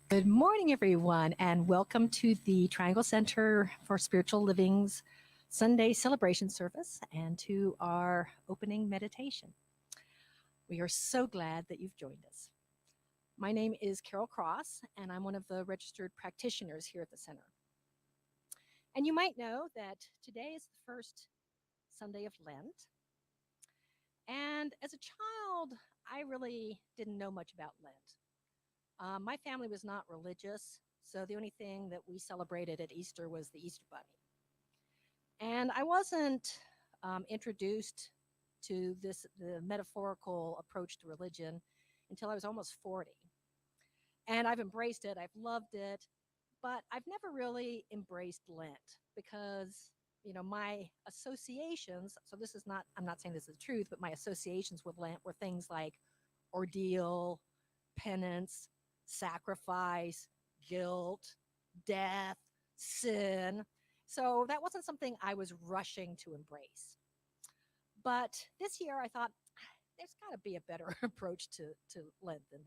Good morning, everyone, and welcome to the Triangle Center for Spiritual Living's Sunday celebration service and to our opening meditation. We are so glad that you've joined us. My name is Carol Cross, and I'm one of the registered practitioners here at the center. And you might know that today is the first Sunday of Lent. And as a child, I really didn't know much about Lent. My family was not religious, so the only thing that we celebrated at Easter was the Easter Bunny. And I wasn't introduced to the metaphorical approach to religion until I was almost 40. And I've embraced it, I've loved it, but I've never really embraced Lent because, my associations, so this is not, I'm not saying this is the truth, but my associations with Lent were things like ordeal, penance, sacrifice, guilt, death, sin. So that wasn't something I was rushing to embrace. But this year I thought there's got to be a better approach to Lent than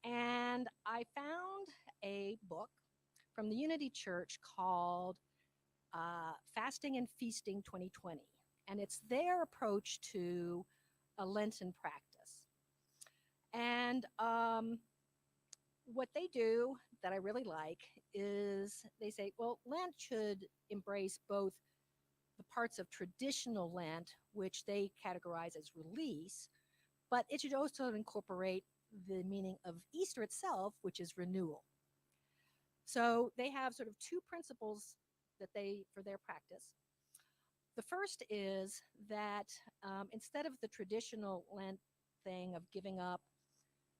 that. And I found a book from the Unity Church called Fasting and Feasting 2020. And it's their approach to a Lenten practice. And what they do that I really like is they say, well, Lent should embrace both the parts of traditional Lent, which they categorize as release, but it should also incorporate the meaning of Easter itself, which is renewal. So they have sort of two principles that they for their practice. The first is that instead of the traditional Lent thing of giving up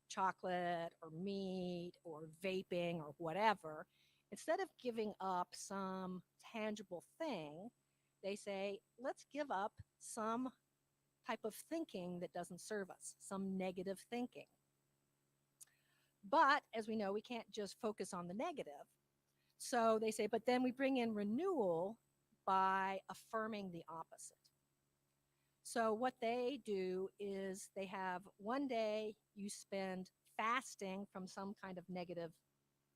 chocolate or meat or vaping or whatever, instead of giving up some tangible thing, they say, let's give up some type of thinking that doesn't serve us, some negative thinking. But as we know, we can't just focus on the negative. So they say, but then we bring in renewal by affirming the opposite. So what they do is they have one day you spend fasting from some kind of negative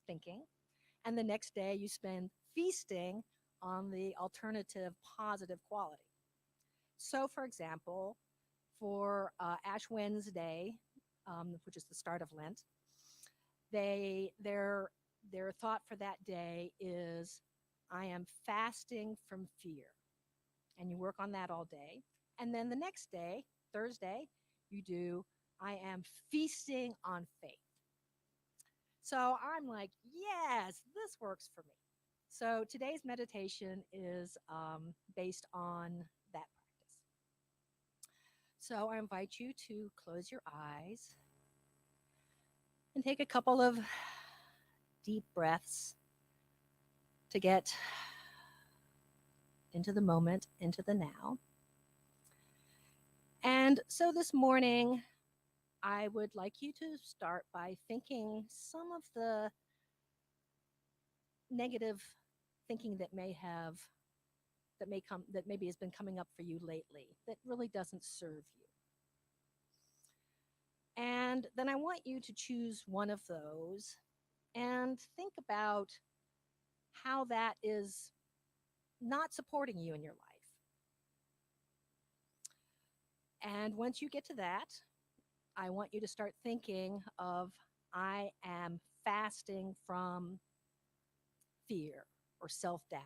thinking, and the next day you spend feasting on the alternative positive quality. So, for example, for Ash Wednesday, which is the start of Lent, their thought for that day is, I am fasting from fear. And you work on that all day. And then the next day, Thursday, you do, I am feasting on faith. So I'm like, yes, this works for me. So today's meditation is based on that practice. So I invite you to close your eyes and take a couple of deep breaths to get into the moment, into the now. And so this morning, I would like you to start by thinking some of the negative thinking that maybe has been coming up for you lately that really doesn't serve you. And then I want you to choose one of those and think about how that is not supporting you in your life. And once you get to that, I want you to start thinking of, I am fasting from fear or self-doubt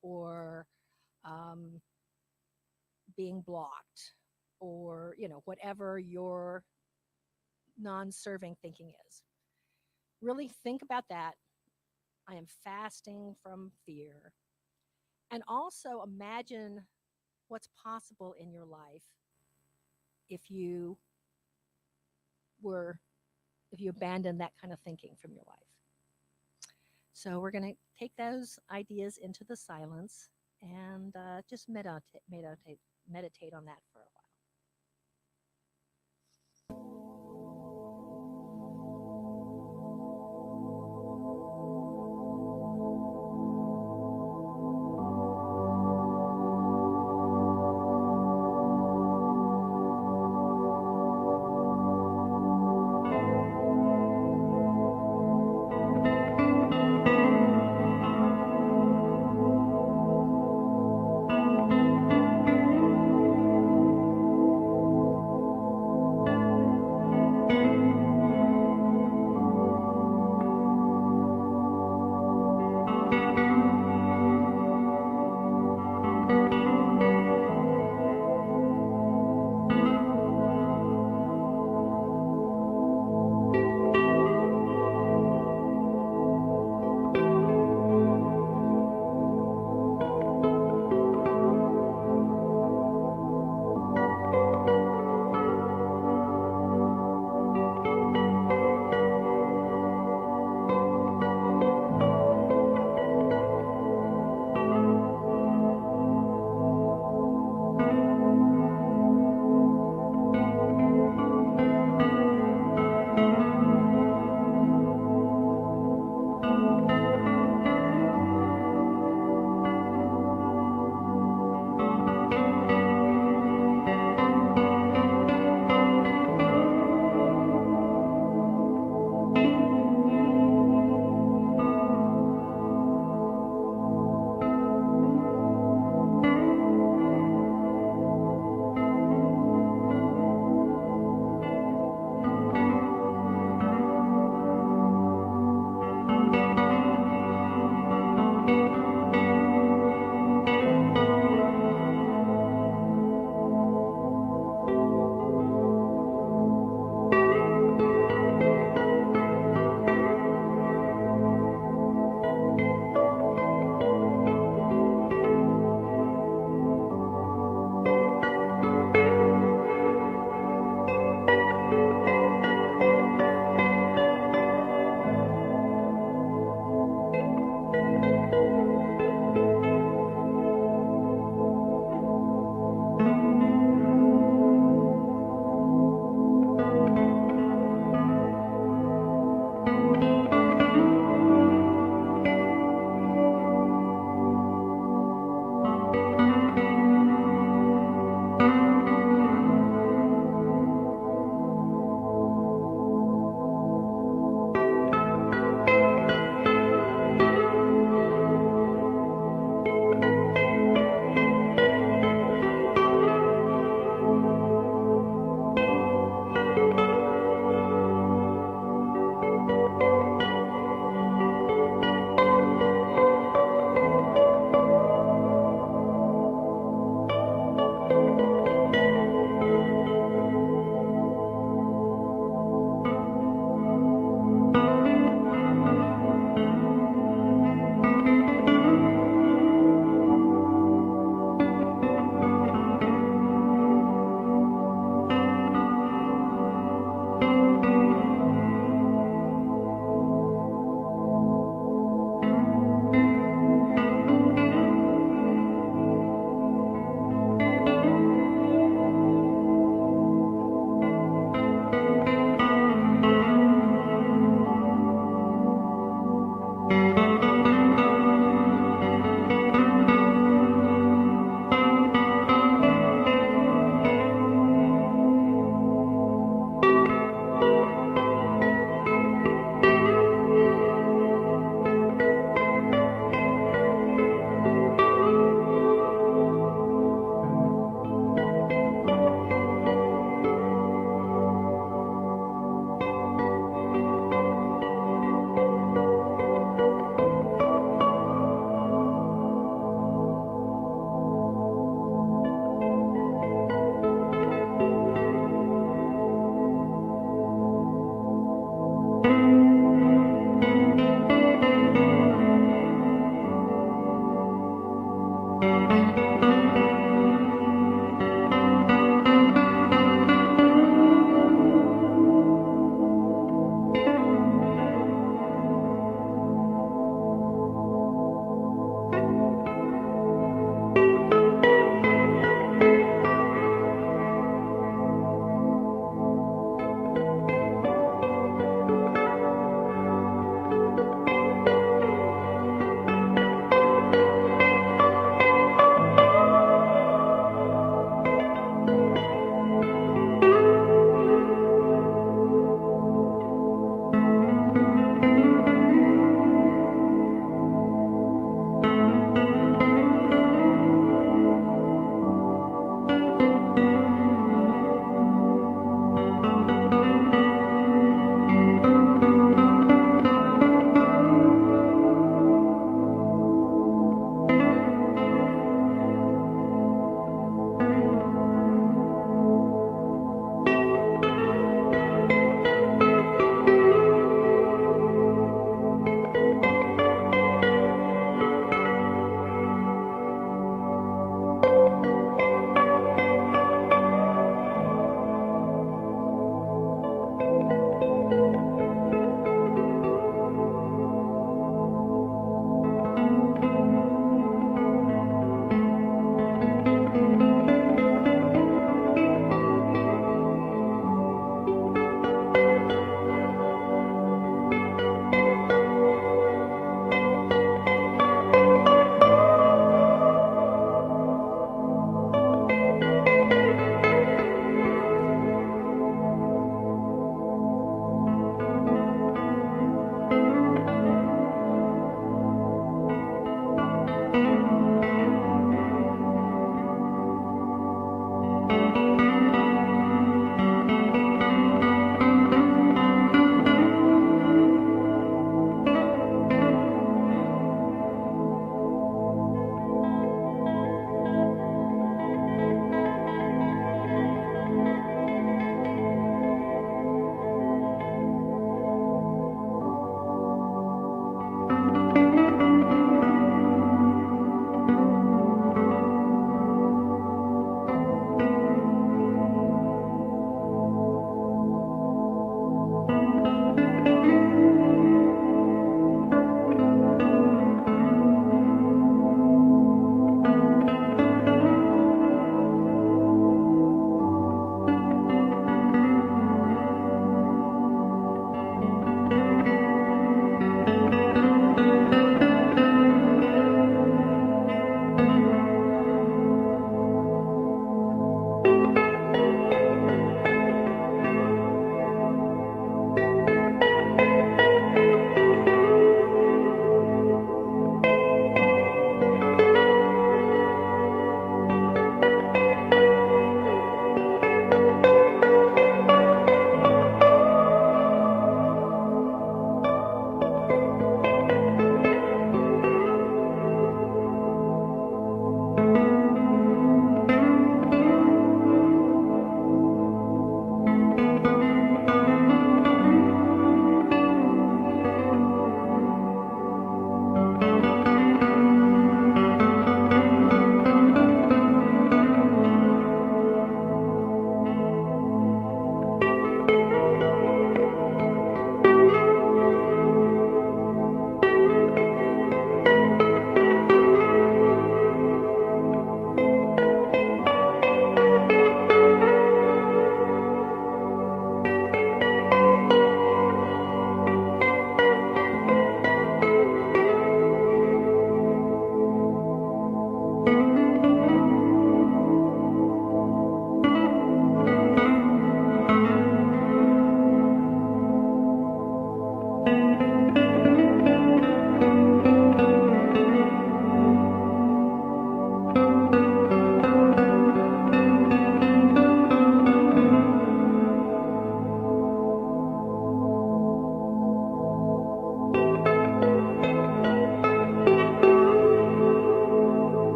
or being blocked or, whatever your non-serving thinking is. Really think about that. I am fasting from fear. And also imagine what's possible in your life if you abandon that kind of thinking from your life. So we're going to take those ideas into the silence and just meditate on that for a while.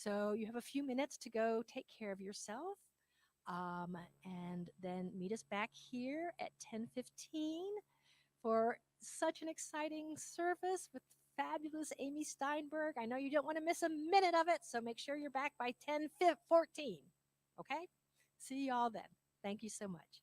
So you have a few minutes to go take care of yourself. And then meet us back here at 10:15 for such an exciting service with fabulous Amy Steinberg. I know you don't want to miss a minute of it, so make sure you're back by 10:14. Okay? See y'all then. Thank you so much.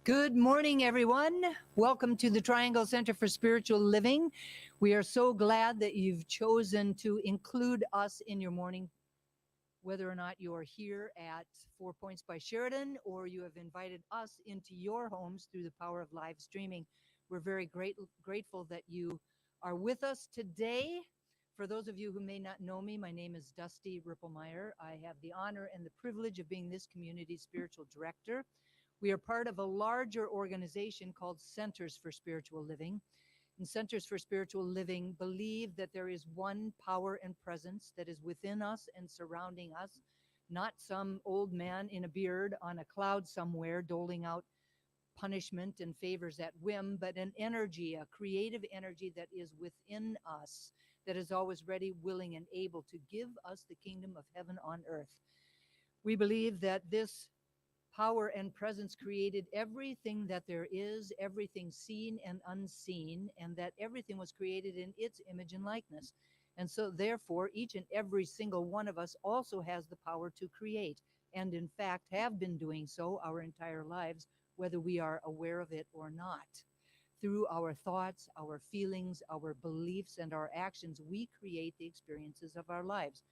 Good morning, everyone. Welcome to the Triangle Center for Spiritual Living. We are so glad that you've chosen to include us in your morning, whether or not you are here at 4 Points by Sheridan or you have invited us into your homes through the power of live streaming. We're very grateful that you are with us today. For those of you who may not know me, my name is Dusty Ripplemeyer. I have the honor and the privilege of being this community's spiritual director. We are part of a larger organization called Centers for Spiritual Living. And Centers for Spiritual Living believe that there is one power and presence that is within us and surrounding us, not some old man in a beard on a cloud somewhere doling out punishment and favors at whim, but an energy, a creative energy that is within us, that is always ready, willing, and able to give us the kingdom of heaven on earth. We believe that this power and presence created everything that there is, everything seen and unseen, and that everything was created in its image and likeness. And so, therefore, each and every single one of us also has the power to create, and in fact, have been doing so our entire lives, whether we are aware of it or not. Through our thoughts, our feelings, our beliefs, and our actions, we create the experiences of our lives.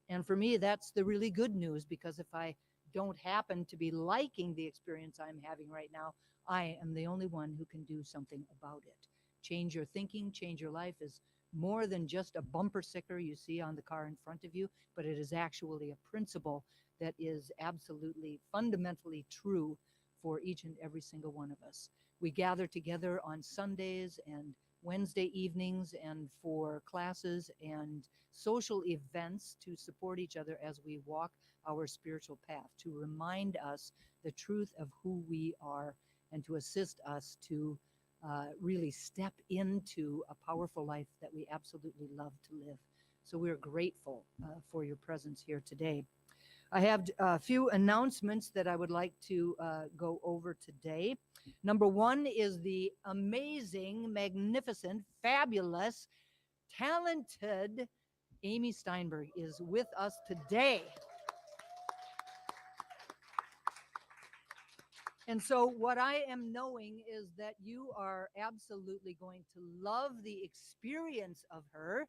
And for me, that's the really good news, because if I don't happen to be liking the experience I'm having right now, I am the only one who can do something about it. Change your thinking, change your life is more than just a bumper sticker you see on the car in front of you, but it is actually a principle that is absolutely fundamentally true for each and every single one of us. We gather together on Sundays and Wednesday evenings and for classes and social events to support each other as we walk our spiritual path, to remind us the truth of who we are and to assist us to really step into a powerful life that we absolutely love to live. So we're grateful for your presence here today. I have a few announcements that I would like to go over today. Number one is the amazing, magnificent, fabulous, talented Amy Steinberg is with us today. And so, what I am knowing is that you are absolutely going to love the experience of her,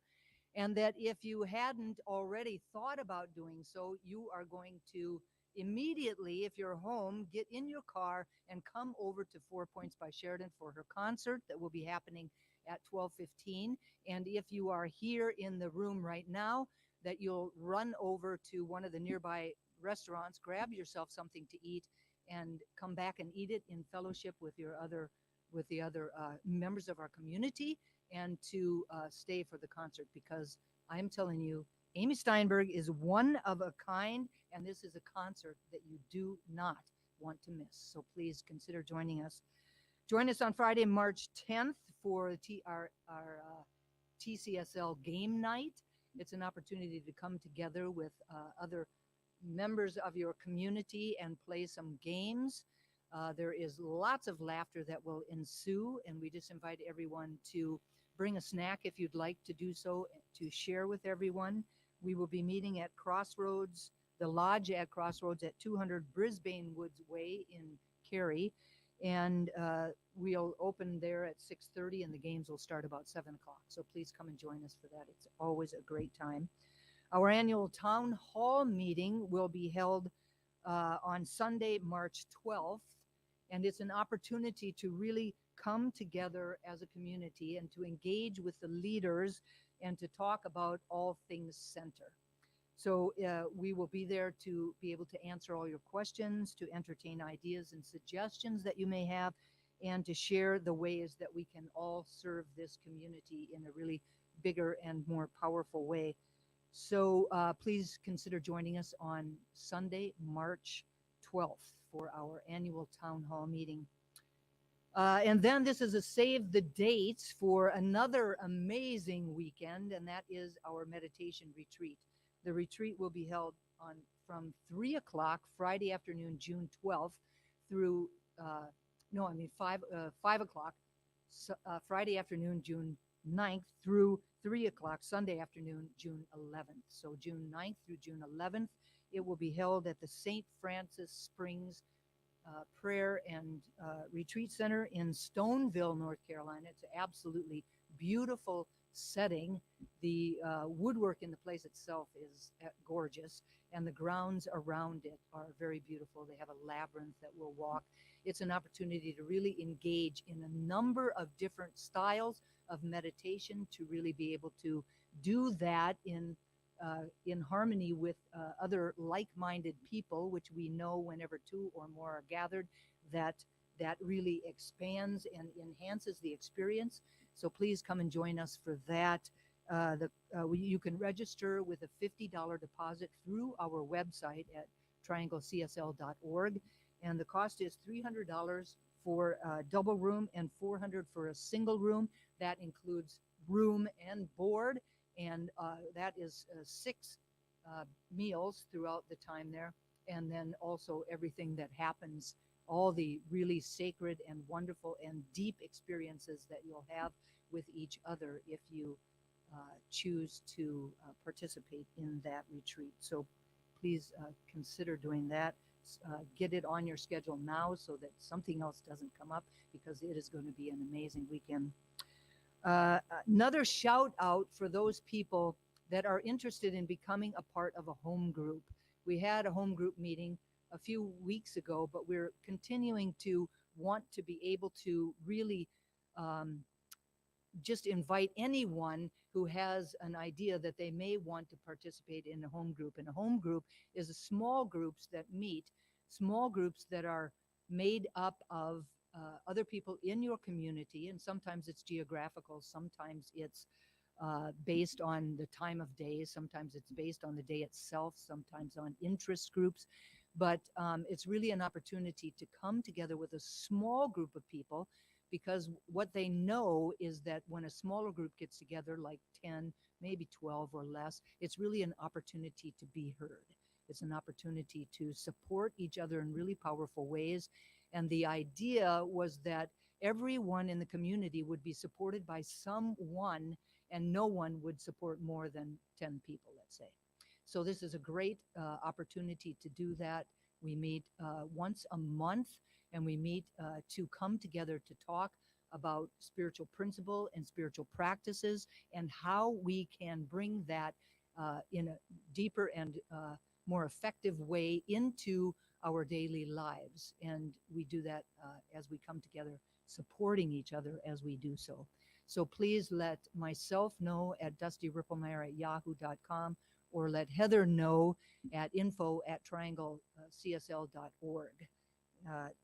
and that if you hadn't already thought about doing so, you are going to immediately, if you're home, get in your car and come over to 4 Points by Sheridan for her concert that will be happening at 12:15. And if you are here in the room right now, that you'll run over to one of the nearby restaurants, grab yourself something to eat, and come back and eat it in fellowship with the other members of our community, and to stay for the concert, because I'm telling you, Amy Steinberg is one of a kind, and this is a concert that you do not want to miss. So please consider joining us. Join us on Friday, March 10th for our TCSL game night. It's an opportunity to come together with other members of your community and play some games. There is lots of laughter that will ensue, and we just invite everyone to bring a snack if you'd like to do so, to share with everyone. We will be meeting at Crossroads, the lodge at Crossroads at 200 Brisbane Woods Way in Cary, and we'll open there at 6:30, and the games will start about 7 o'clock. So please come and join us for that. It's always a great time. Our annual town hall meeting will be held on Sunday, March 12th, and it's an opportunity to really come together as a community and to engage with the leaders and to talk about all things center. So we will be there to be able to answer all your questions, to entertain ideas and suggestions that you may have, and to share the ways that we can all serve this community in a really bigger and more powerful way. So please consider joining us on Sunday, March 12th for our annual town hall meeting. And then this is a save the dates for another amazing weekend, and that is our meditation retreat. The retreat will be held from 3 o'clock Friday afternoon, June 12th, through 5 o'clock Friday afternoon, June 9th, through 3 o'clock Sunday afternoon, June 11th. So June 9th through June 11th, it will be held at the St. Francis Springs Prayer and Retreat Center in Stoneville, North Carolina. It's an absolutely beautiful setting. The woodwork in the place itself is gorgeous, and the grounds around it are very beautiful. They have a labyrinth that we'll walk. It's an opportunity to really engage in a number of different styles of meditation, to really be able to do that in harmony with other like-minded people, which we know whenever two or more are gathered, that really expands and enhances the experience. So please come and join us for that. You can register with a $50 deposit through our website at trianglecsl.org, and the cost is $300 for a double room and $400 for a single room. That includes room and board, and that is 6 meals throughout the time there, and then also everything that happens, all the really sacred and wonderful and deep experiences that you'll have with each other if you choose to participate in that retreat. So please consider doing that. Get it on your schedule now so that something else doesn't come up, because it is going to be an amazing weekend. Another shout out for those people that are interested in becoming a part of a home group. We had a home group meeting a few weeks ago, but we're continuing to want to be able to really just invite anyone who has an idea that they may want to participate in a home group. And a home group is a small groups that meet, small groups that are made up of other people in your community, and sometimes it's geographical, sometimes it's based on the time of day, sometimes it's based on the day itself, sometimes on interest groups. But it's really an opportunity to come together with a small group of people, because what they know is that when a smaller group gets together, like 10, maybe 12 or less, it's really an opportunity to be heard. It's an opportunity to support each other in really powerful ways. And the idea was that everyone in the community would be supported by someone, and no one would support more than 10 people, let's say. So this is a great opportunity to do that. We meet once a month, and we meet to come together to talk about spiritual principle and spiritual practices, and how we can bring that in a deeper and more effective way into our daily lives. And we do that as we come together, supporting each other as we do so. So please let myself know at dustyripplemeyer@yahoo.com, or let Heather know at info@trianglecsl.org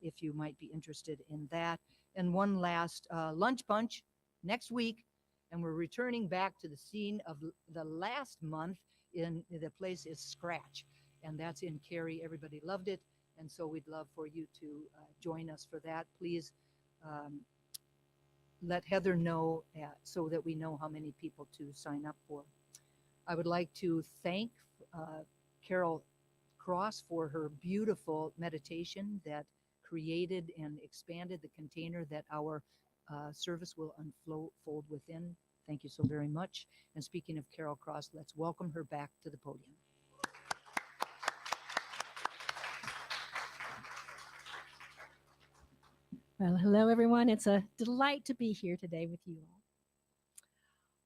if you might be interested in that. And one last lunch bunch next week, and we're returning back to the scene of the last month. In the place is Scratch, and that's in Cary. Everybody loved it, and so we'd love for you to join us for that. Please let Heather know so that we know how many people to sign up for. I would like to thank Carol Cross for her beautiful meditation that created and expanded the container that our service will unfold within. Thank you so very much. And speaking of Carol Cross, let's welcome her back to the podium. Well, hello, everyone. It's a delight to be here today with you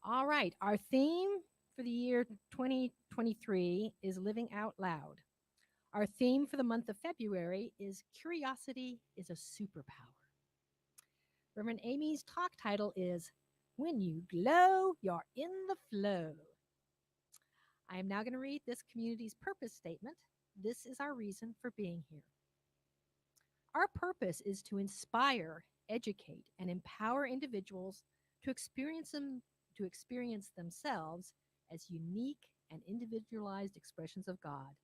all. All right, our theme for the year 2023 is Living Out Loud. Our theme for the month of February is Curiosity is a Superpower. Reverend Amy's talk title is When You Glow, You're in the Flow. I am now going to read this community's purpose statement. This is our reason for being here. Our purpose is to inspire, educate, and empower individuals to experience themselves as unique and individualized expressions of God,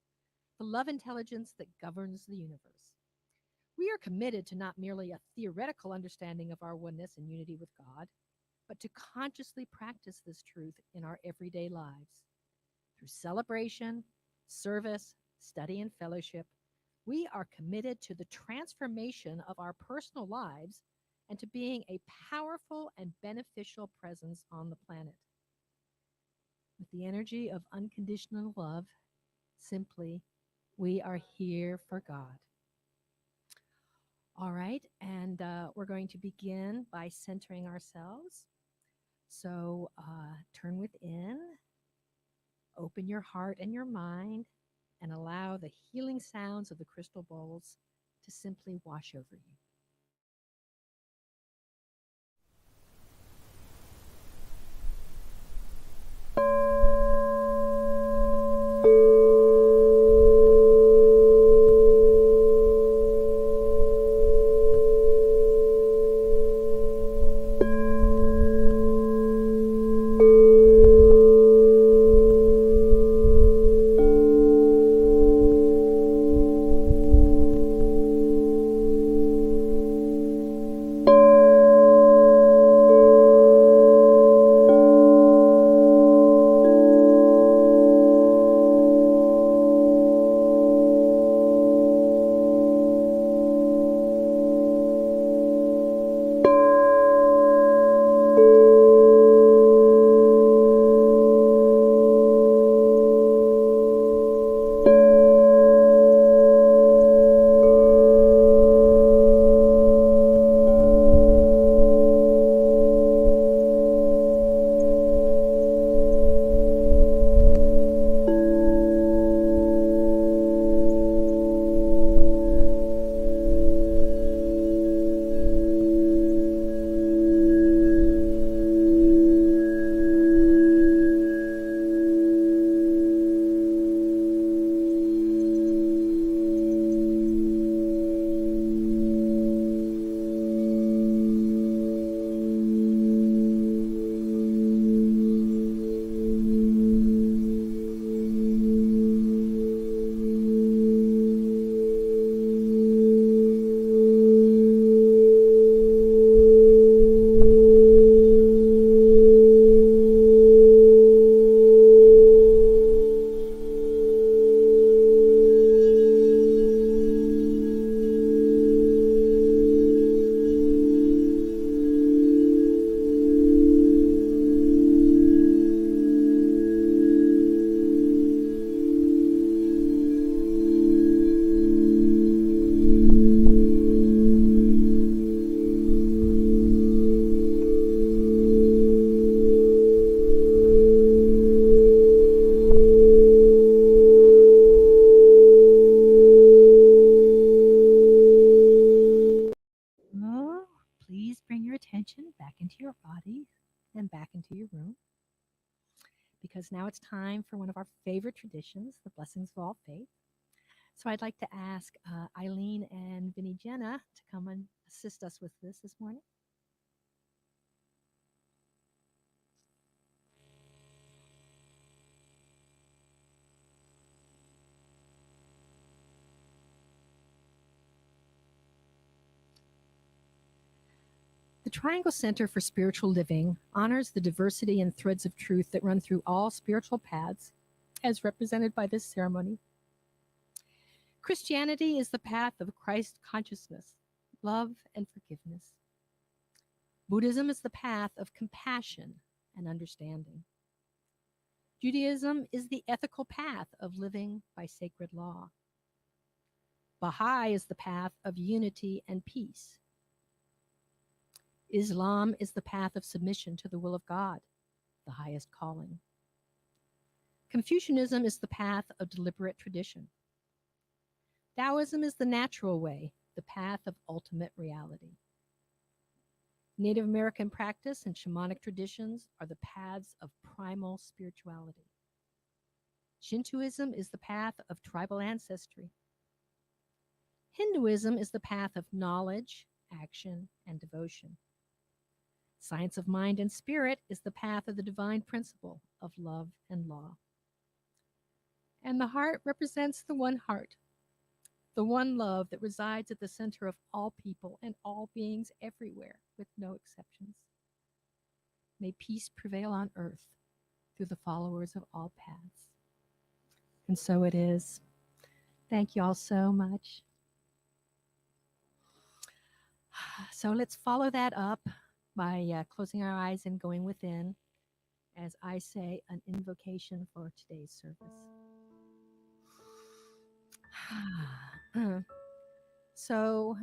the love intelligence that governs the universe. We are committed to not merely a theoretical understanding of our oneness and unity with God, but to consciously practice this truth in our everyday lives. Through celebration, service, study, and fellowship, we are committed to the transformation of our personal lives and to being a powerful and beneficial presence on the planet. With the energy of unconditional love, simply, we are here for God. All right, and we're going to begin by centering ourselves. So turn within, open your heart and your mind, and allow the healing sounds of the crystal bowls to simply wash over you. Oh, please bring your attention back into your body and back into your room because now it's time for one of our favorite traditions, the blessings of all faith. So I'd like to ask Eileen and Vinnie Jenna to come and assist us with this morning. The Triangle Center for Spiritual Living honors the diversity and threads of truth that run through all spiritual paths, as represented by this ceremony. Christianity is the path of Christ consciousness, love, and forgiveness. Buddhism is the path of compassion and understanding. Judaism is the ethical path of living by sacred law. Baha'i is the path of unity and peace. Islam is the path of submission to the will of God, the highest calling. Confucianism is the path of deliberate tradition. Taoism is the natural way, the path of ultimate reality. Native American practice and shamanic traditions are the paths of primal spirituality. Shintoism is the path of tribal ancestry. Hinduism is the path of knowledge, action, and devotion. Science of mind and spirit is the path of the divine principle of love and law. And the heart represents the one heart, the one love that resides at the center of all people and all beings everywhere, with no exceptions. May peace prevail on earth through the followers of all paths. And so it is. Thank you all so much. So let's follow that up by closing our eyes and going within as I say an invocation for today's service. So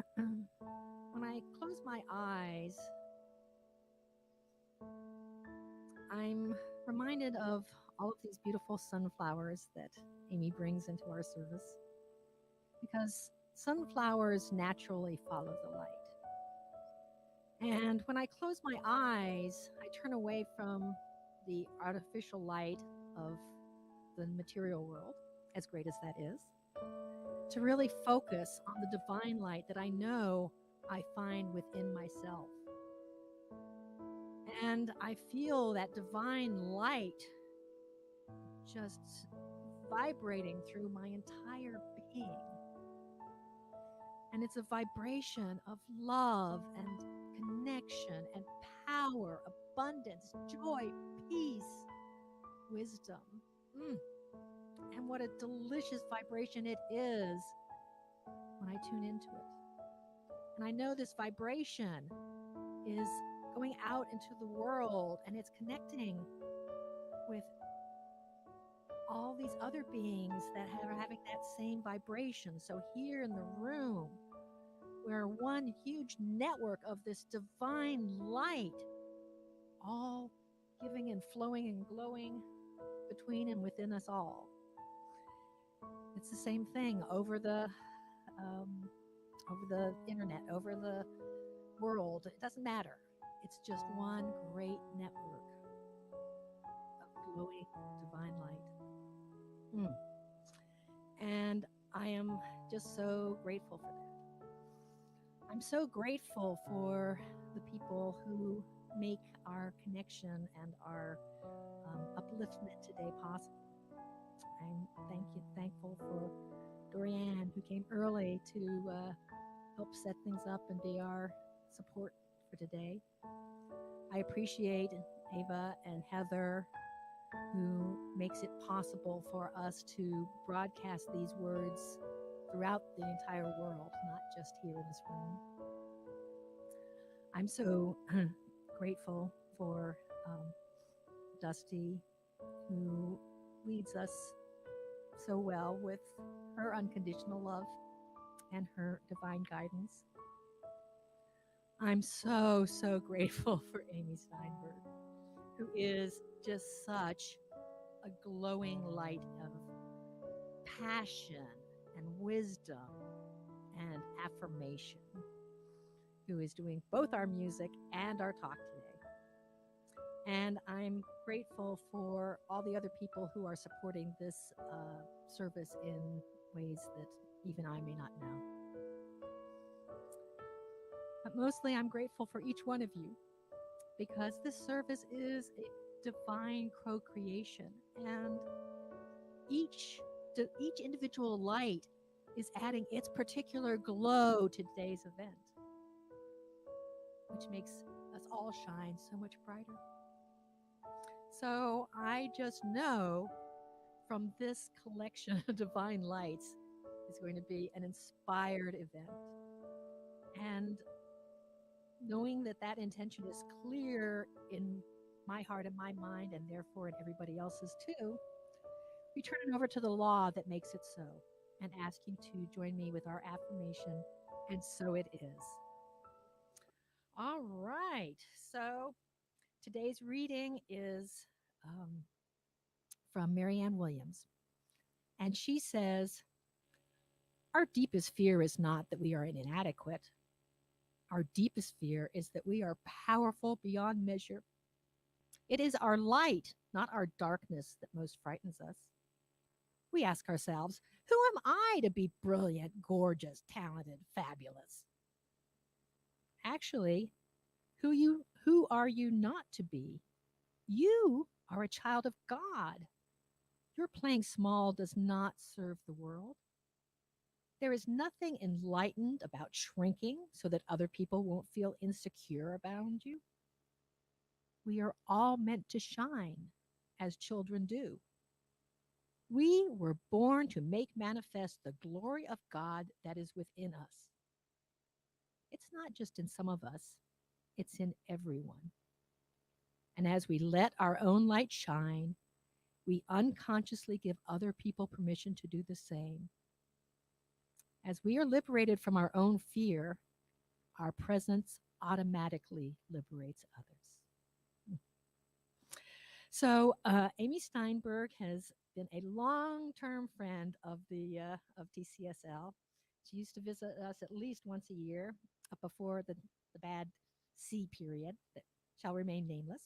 my eyes, I'm reminded of all of these beautiful sunflowers that Amy brings into our service because sunflowers naturally follow the light. And when I close my eyes, I turn away from the artificial light of the material world, as great as that is, to really focus on the divine light that I know I find within myself. And I feel that divine light just vibrating through my entire being. And it's a vibration of love and connection and power, abundance, joy, peace, wisdom. And what a delicious vibration it is when I tune into it. And I know this vibration is going out into the world and it's connecting with all these other beings that are having that same vibration. So here in the room, we're one huge network of this divine light, all giving and flowing and glowing between and within us all. It's the same thing over the internet, over the world. It doesn't matter. It's just one great network of glowing divine light. And I am just so grateful for that. I'm so grateful for the people who make our connection and our upliftment today possible. I'm thankful for Dorianne, who came early to help set things up and be our support for today. I appreciate Ava and Heather, who makes it possible for us to broadcast these words throughout the entire world, not just here in this room. I'm so grateful for Dusty, who leads us so well with her unconditional love and her divine guidance. I'm so grateful for Amy Steinberg, who is just such a glowing light of passion and wisdom and affirmation, who is doing both our music and our talk today. And I'm grateful for all the other people who are supporting this service in ways that even I may not know. But mostly I'm grateful for each one of you, because this service is a divine co-creation, and each individual light is adding its particular glow to today's event, which makes us all shine so much brighter. So I just know from this collection of divine lights is going to be an inspired event. And knowing that that intention is clear in my heart and my mind, and therefore in everybody else's too, we turn it over to the law that makes it so and ask you to join me with our affirmation, and so it is. All right. So today's reading is from Marianne Williams. And she says, our deepest fear is not that we are inadequate. Our deepest fear is that we are powerful beyond measure. It is our light, not our darkness, that most frightens us. We ask ourselves, who am I to be brilliant, gorgeous, talented, fabulous? Actually, who are you not to be? You are a child of God. Your playing small does not serve the world. There is nothing enlightened about shrinking so that other people won't feel insecure around you. We are all meant to shine, as children do. We were born to make manifest the glory of God that is within us. It's not just in some of us, it's in everyone. And as we let our own light shine, we unconsciously give other people permission to do the same. As we are liberated from our own fear, our presence automatically liberates others. So Amy Steinberg has been a long-term friend of TCSL. She used to visit us at least once a year before the bad C period that shall remain nameless.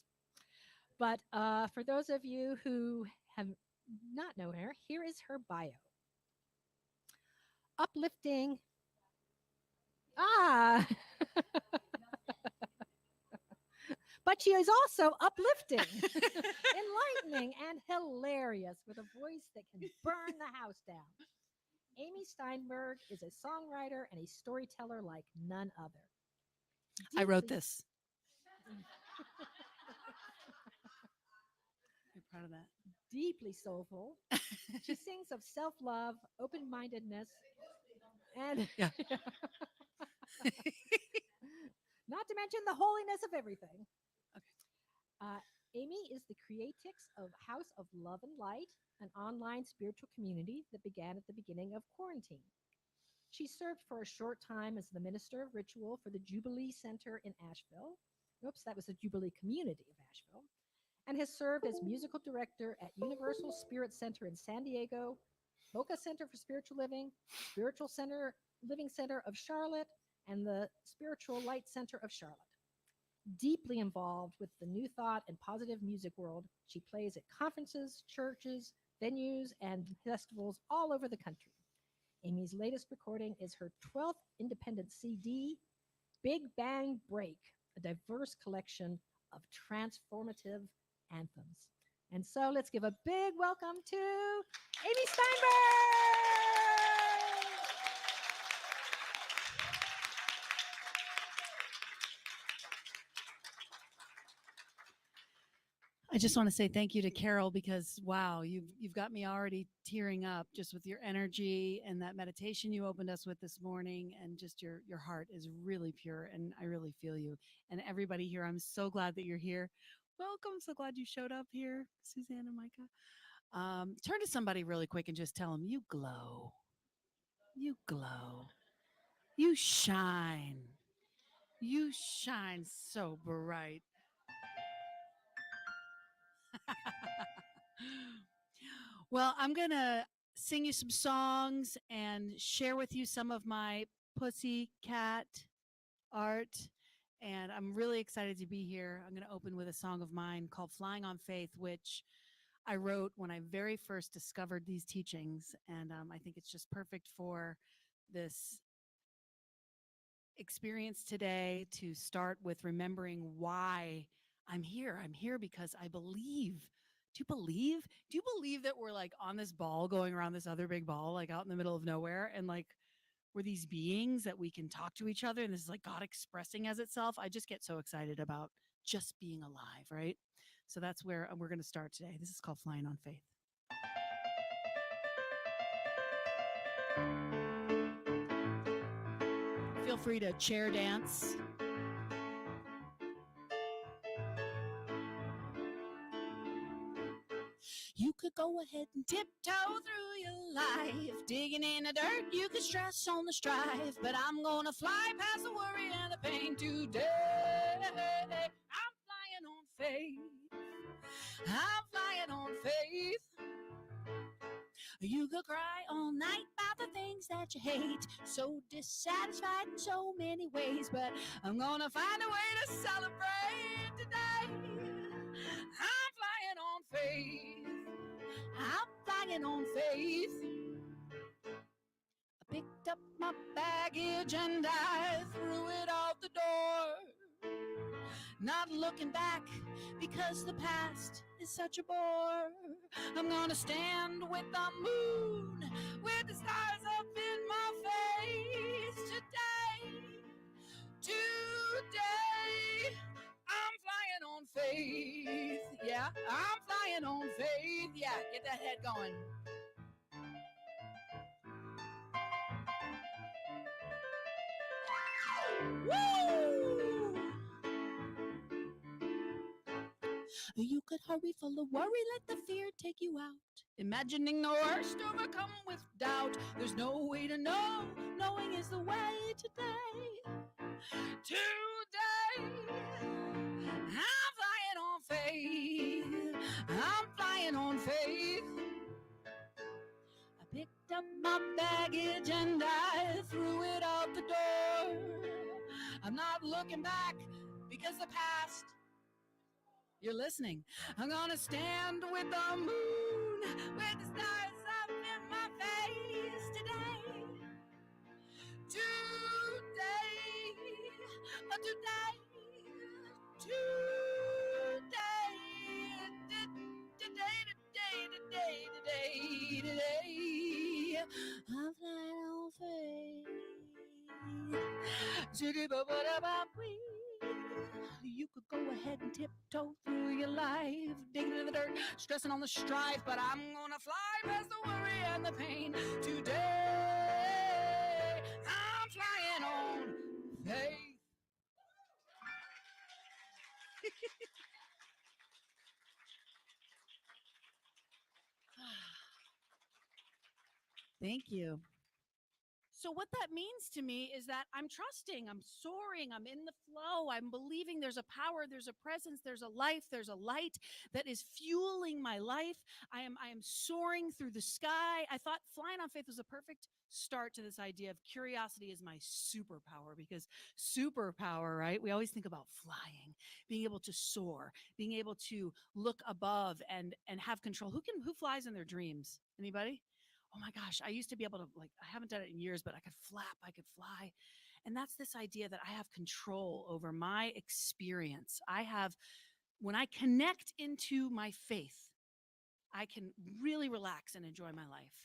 But for those of you who have not known her, here is her bio. Uplifting. Ah, but she is also uplifting, enlightening, and hilarious with a voice that can burn the house down. Amy Steinberg is a songwriter and a storyteller like none other. I wrote Deeply- this. I'm proud of that. Deeply soulful. She sings of self love, open mindedness, and Yeah. not to mention the holiness of everything. Okay. Amy is the creatix of House of Love and Light, an online spiritual community that began at the beginning of quarantine. She served for a short time as the minister of ritual for the Jubilee Center in Asheville. Oops, that was the Jubilee community of Asheville. And has served as musical director at Universal Spirit Center in San Diego, Boca Center for Spiritual Living, Spiritual Center Living Center of Charlotte, and the Spiritual Light Center of Charlotte. Deeply involved with the New Thought and positive music world, she plays at conferences, churches, venues, and festivals all over the country. Amy's latest recording is her 12th independent CD, Big Bang Break, a diverse collection of transformative anthems. And so let's give a big welcome to Amy Steinberg. I just want to say thank you to Carol because wow, you've got me already tearing up just with your energy and that meditation you opened us with this morning, and just your heart is really pure, and I really feel you. And everybody here, I'm so glad that you're here. Welcome, so glad you showed up here, Suzanne and Micah. Turn to somebody really quick and just tell them you glow. You glow. You shine. You shine so bright. Well, I'm going to sing you some songs and share with you some of my pussycat art. And I'm really excited to be here. I'm going to open with a song of mine called Flying on Faith, which I wrote when I very first discovered these teachings. And I think it's just perfect for this experience today to start with remembering why I'm here. I'm here because I believe. Do you believe? Do you believe that we're like on this ball going around this other big ball, like out in the middle of nowhere? And like we're these beings that we can talk to each other, and this is like God expressing as itself. I just get so excited about just being alive, right? So that's where we're going to start today. This is called Flying on Faith. Feel free to chair dance. You could go ahead and tiptoe through your life, digging in the dirt, you could stress on the strife, but I'm gonna fly past the worry and the pain today. I'm flying on faith. I'm flying on faith. You could cry all night about the things that you hate, so dissatisfied in so many ways, but I'm gonna find a way to celebrate today. I'm flying on faith. I'm flying on faith. I picked up my baggage and I threw it out the door, not looking back because the past is such a bore. I'm gonna stand with the moon, with the stars up in my face today. Today, I'm flying on faith. Yeah, I'm flying on faith. Yeah, get that head going. Woo! You could hurry full of worry, let the fear take you out. Imagining the worst, overcome with doubt. There's no way to know, knowing is the way today. Today, flying on faith. I picked up my baggage and I threw it out the door. I'm not looking back because the past, you're listening. I'm gonna stand with the moon, with the stars up in my face today. Today. I'm flying on faith. You could go ahead and tiptoe through your life, digging in the dirt, stressing on the strife, but I'm gonna fly past the worry and the pain today. I'm flying on faith. Thank you. So what that means to me is that I'm trusting, I'm soaring, I'm in the flow, I'm believing there's a power, there's a presence, there's a life, there's a light that is fueling my life. I am soaring through the sky. I thought flying on faith was a perfect start to this idea of curiosity is my superpower, because superpower, right? We always think about flying, being able to soar, being able to look above and have control. Who flies in their dreams? Anybody? Oh my gosh, I used to be able to, like, I haven't done it in years, but I could flap, I could fly. And that's this idea that I have control over my experience. When I connect into my faith, I can really relax and enjoy my life.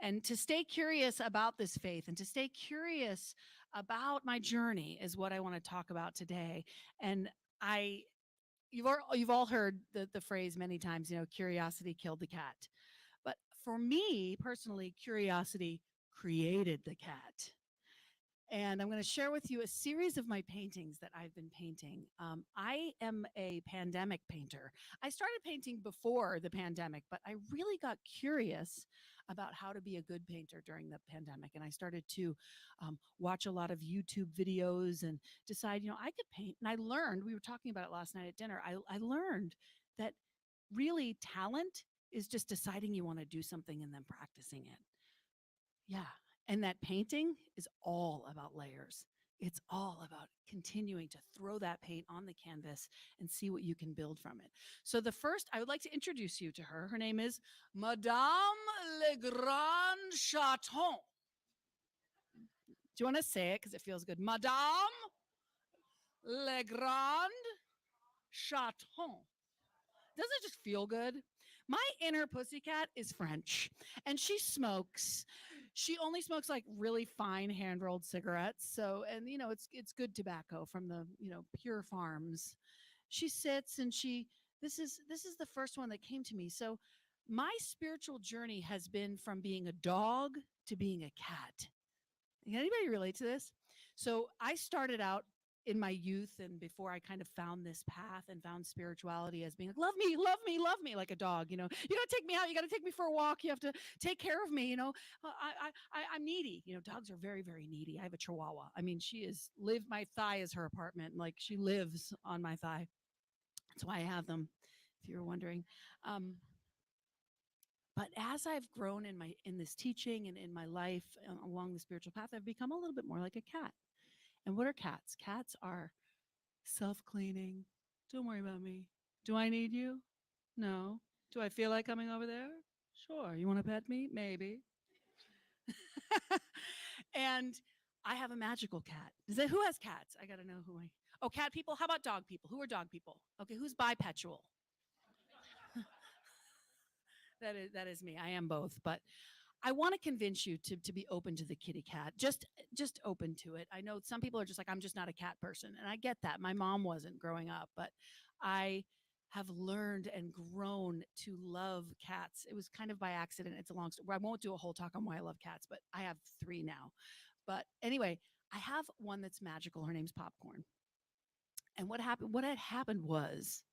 And to stay curious about this faith and to stay curious about my journey is what I want to talk about today. And you've all heard the phrase many times, curiosity killed the cat. But for me personally, curiosity created the cat. And I'm going to share with you a series of my paintings that I've been painting. I am a pandemic painter. I started painting before the pandemic, but I really got curious about how to be a good painter during the pandemic. And I started to watch a lot of YouTube videos and decide, I could paint. And I learned, we were talking about it last night at dinner, I learned that really talent is just deciding you want to do something and then practicing it. Yeah. And that painting is all about layers. It's all about continuing to throw that paint on the canvas and see what you can build from it. So the first, I would like to introduce you to her. Her name is Madame Legrand Chaton. Do you want to say it? Because it feels good. Madame Legrand Chaton. Doesn't it just feel good? My inner pussycat is French, and she smokes. She only smokes like really fine hand-rolled cigarettes. So, and it's good tobacco from the pure farms. She sits and this is the first one that came to me. So, my spiritual journey has been from being a dog to being a cat. Anybody relate to this? So, I started out in my youth and before I kind of found this path and found spirituality as being like, love me, love me, love me, like a dog, you got to take me out. You got to take me for a walk. You have to take care of me. I'm needy. Dogs are very, very needy. I have a Chihuahua. I mean, my thigh is her apartment. Like she lives on my thigh. That's why I have them, if you were wondering. But as I've grown in this teaching and in my life along the spiritual path, I've become a little bit more like a cat. And what are cats? Cats are self-cleaning. Don't worry about me. Do I need you? No. Do I feel like coming over there? Sure. You want to pet me? Maybe. And I have a magical cat. Who has cats? I got to know who I... Oh, cat people? How about dog people? Who are dog people? Okay, who's bipedal? That is me. I am both, but I want to convince you to be open to the kitty cat. Just open to it. I know some people are just like, I'm just not a cat person. And I get that. My mom wasn't growing up, but I have learned and grown to love cats. It was kind of by accident. It's a long story. I won't do a whole talk on why I love cats, but I have 3 now. But anyway, I have one that's magical. Her name's Popcorn. And what had happened was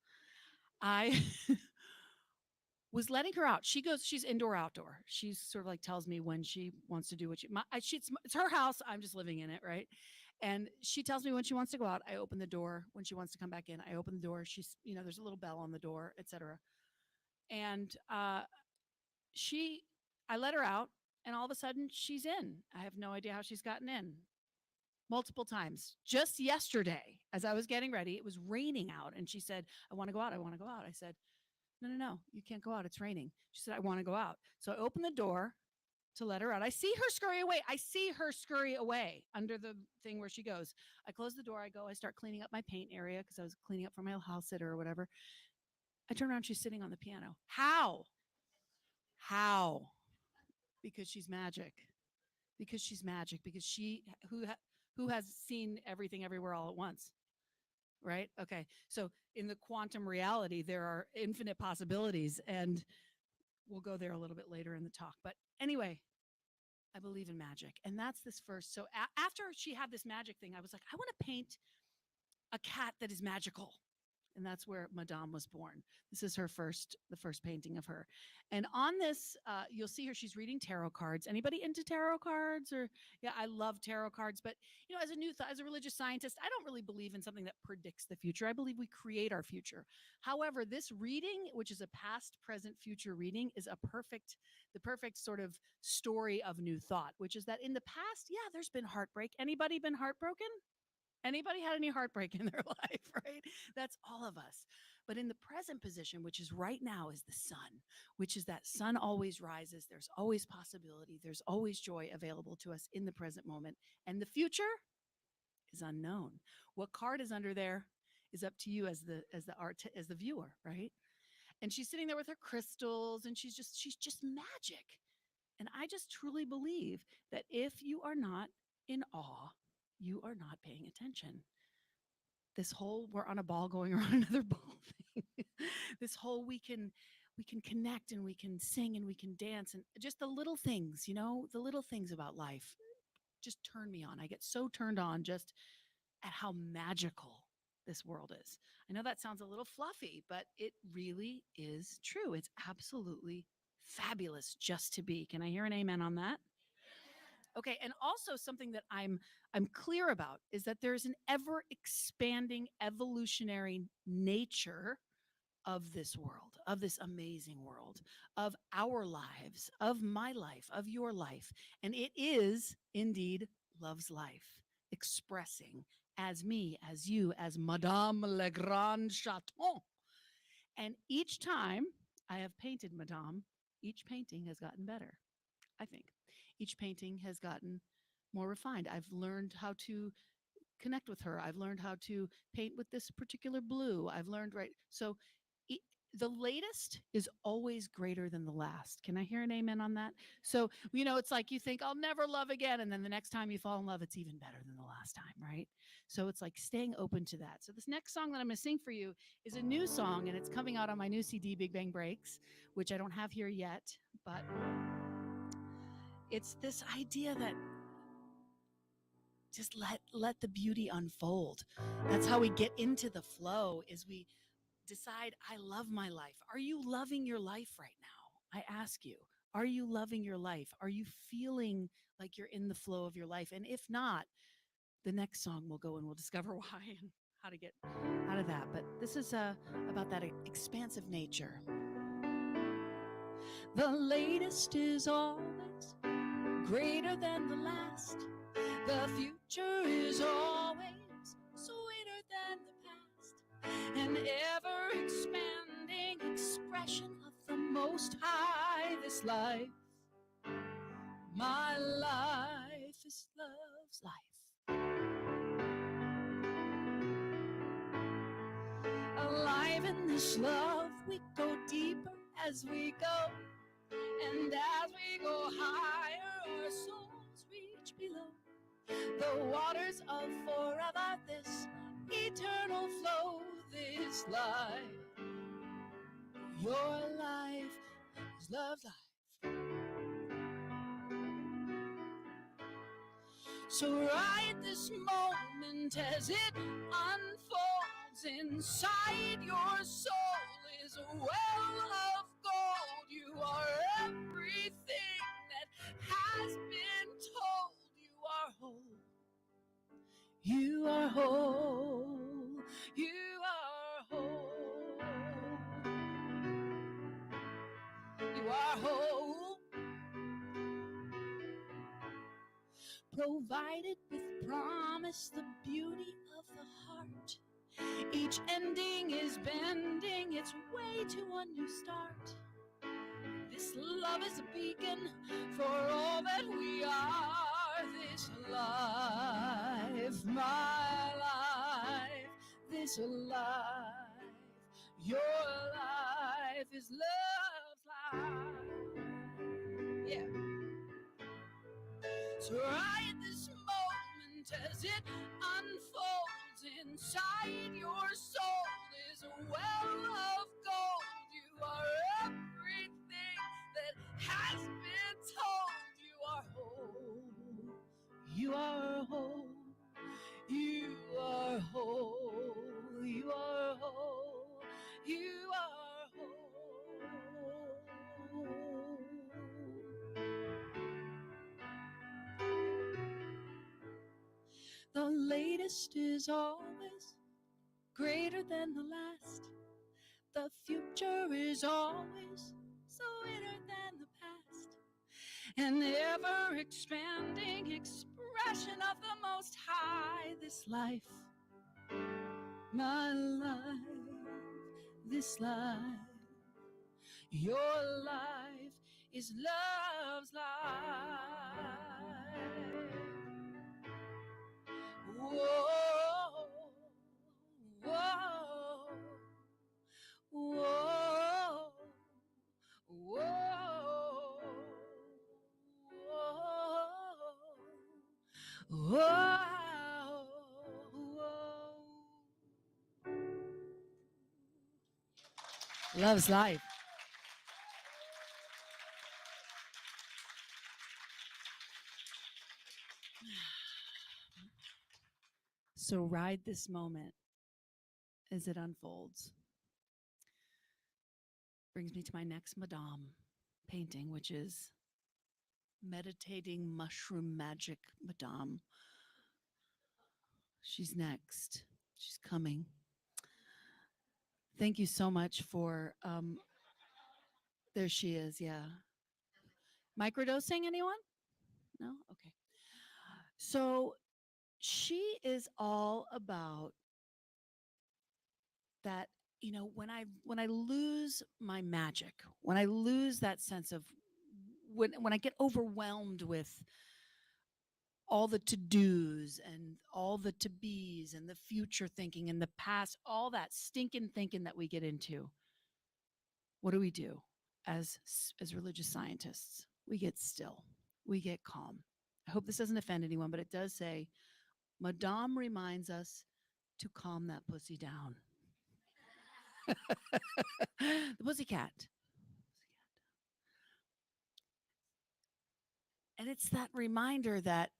I was letting her out. She's indoor outdoor. She's sort of like tells me when she wants to do what it's her house. I'm just living in it. Right. And she tells me when she wants to go out. I open the door. When she wants to come back in, I open the door. She's, there's a little bell on the door, etc. And I let her out, and all of a sudden she's in. I have no idea how she's gotten in. Multiple times. Just yesterday, as I was getting ready, it was raining out, and she said, I want to go out. I want to go out. I said, no, you can't go out. It's raining. She said, I want to go out. So I opened the door to let her out. I see her scurry away under the thing where she goes. I close the door. I go. I start cleaning up my paint area because I was cleaning up for my house sitter or whatever. I turn around. She's sitting on the piano. How? Because she's magic. Because she's magic. Because who has seen everything everywhere all at once? Right? Okay. So in the quantum reality, there are infinite possibilities, and we'll go there a little bit later in the talk. But anyway, I believe in magic. And that's this first. So after she had this magic thing, I was like, I want to paint a cat that is magical. And that's where Madame was born. This is the first painting of her. And on this, you'll see her, she's reading tarot cards. Anybody into tarot cards? Or yeah, I love tarot cards. But as a religious scientist, I don't really believe in something that predicts the future. I believe we create our future. However, this reading, which is a past, present, future reading, is the perfect sort of story of new thought, which is that in the past, yeah, there's been heartbreak. Anybody been heartbroken? Anybody had any heartbreak in their life, right? That's all of us. But in the present position, which is right now, is the sun, which is that sun always rises. There's always possibility. There's always joy available to us in the present moment. And the future is unknown. What card is under there is up to you as the viewer, right? And she's sitting there with her crystals, and she's just magic. And I just truly believe that if you are not in awe, you are not paying attention. This whole we're on a ball going around another ball thing. This whole we can connect, and we can sing, and we can dance, and just the little things, the little things about life just turn me on. I get so turned on just at how magical this world is. I know that sounds a little fluffy, but it really is true. It's absolutely fabulous just to be. Can I hear an amen on that? Okay, and also something that I'm clear about is that there's an ever expanding evolutionary nature of this world, of this amazing world, of our lives, of my life, of your life. And it is indeed love's life, expressing as me, as you, as Madame Le Grand Chaton. And each time I have painted Madame, each painting has gotten better, I think. Each painting has gotten more refined. I've learned how to connect with her. I've learned how to paint with this particular blue. I've learned, right? So the latest is always greater than the last. Can I hear an amen on that? So, it's like you think, I'll never love again. And then the next time you fall in love, it's even better than the last time, right? So it's like staying open to that. So this next song that I'm going to sing for you is a new song, and it's coming out on my new CD, Big Bang Breaks, which I don't have here yet, but it's this idea that just let the beauty unfold. That's how we get into the flow, is we decide, I love my life. Are you loving your life right now? I ask you, are you loving your life? Are you feeling like you're in the flow of your life? And if not, the next song we'll go and we'll discover why and how to get out of that. But this is about that expansive nature. The latest is always greater than the last. The future is always sweeter than the past. An ever expanding expression of the Most High. This life, my life, is love's life. Alive in this love, we go deeper as we go. And as we go higher, our souls reach below the waters of forever, this eternal flow, this life. Your life is love's life. So right this moment, as it unfolds inside your soul, is a well of gold. You are everything that has been told. You are whole. You are whole. You are whole. provided with promise, the beauty of the heart. Each ending is bending its way to a new start. This love is a beacon for all that we are. This life, my life, this life, your life is love's life. Yeah. So right this moment as it unfolds inside your soul is a well of gold. You are everything that has been told. You are whole. You are whole. You are whole. You are whole. You are whole. The latest is always greater than the last. The future is always sweeter than the past. An ever expanding expression of the Most High. This life, my life, this life, your life is love's life. Whoa, whoa, whoa, whoa, whoa, whoa. Love's life. So ride this moment as it unfolds. Brings me to my next Madame painting, which is Meditating Mushroom Magic Madame. She's next. She's coming. Thank you so much for, there she is, yeah. Microdosing, anyone? No? Okay. So she is all about that, you know, when I lose my magic, when I lose that sense of when I get overwhelmed with all the to-dos and all the to-bes and the future thinking and the past, all that stinking thinking that we get into, what do as religious scientists? We get still. We get calm. I hope this doesn't offend anyone, but it does say, Madame reminds us to calm that pussy down. The pussycat. And it's that reminder that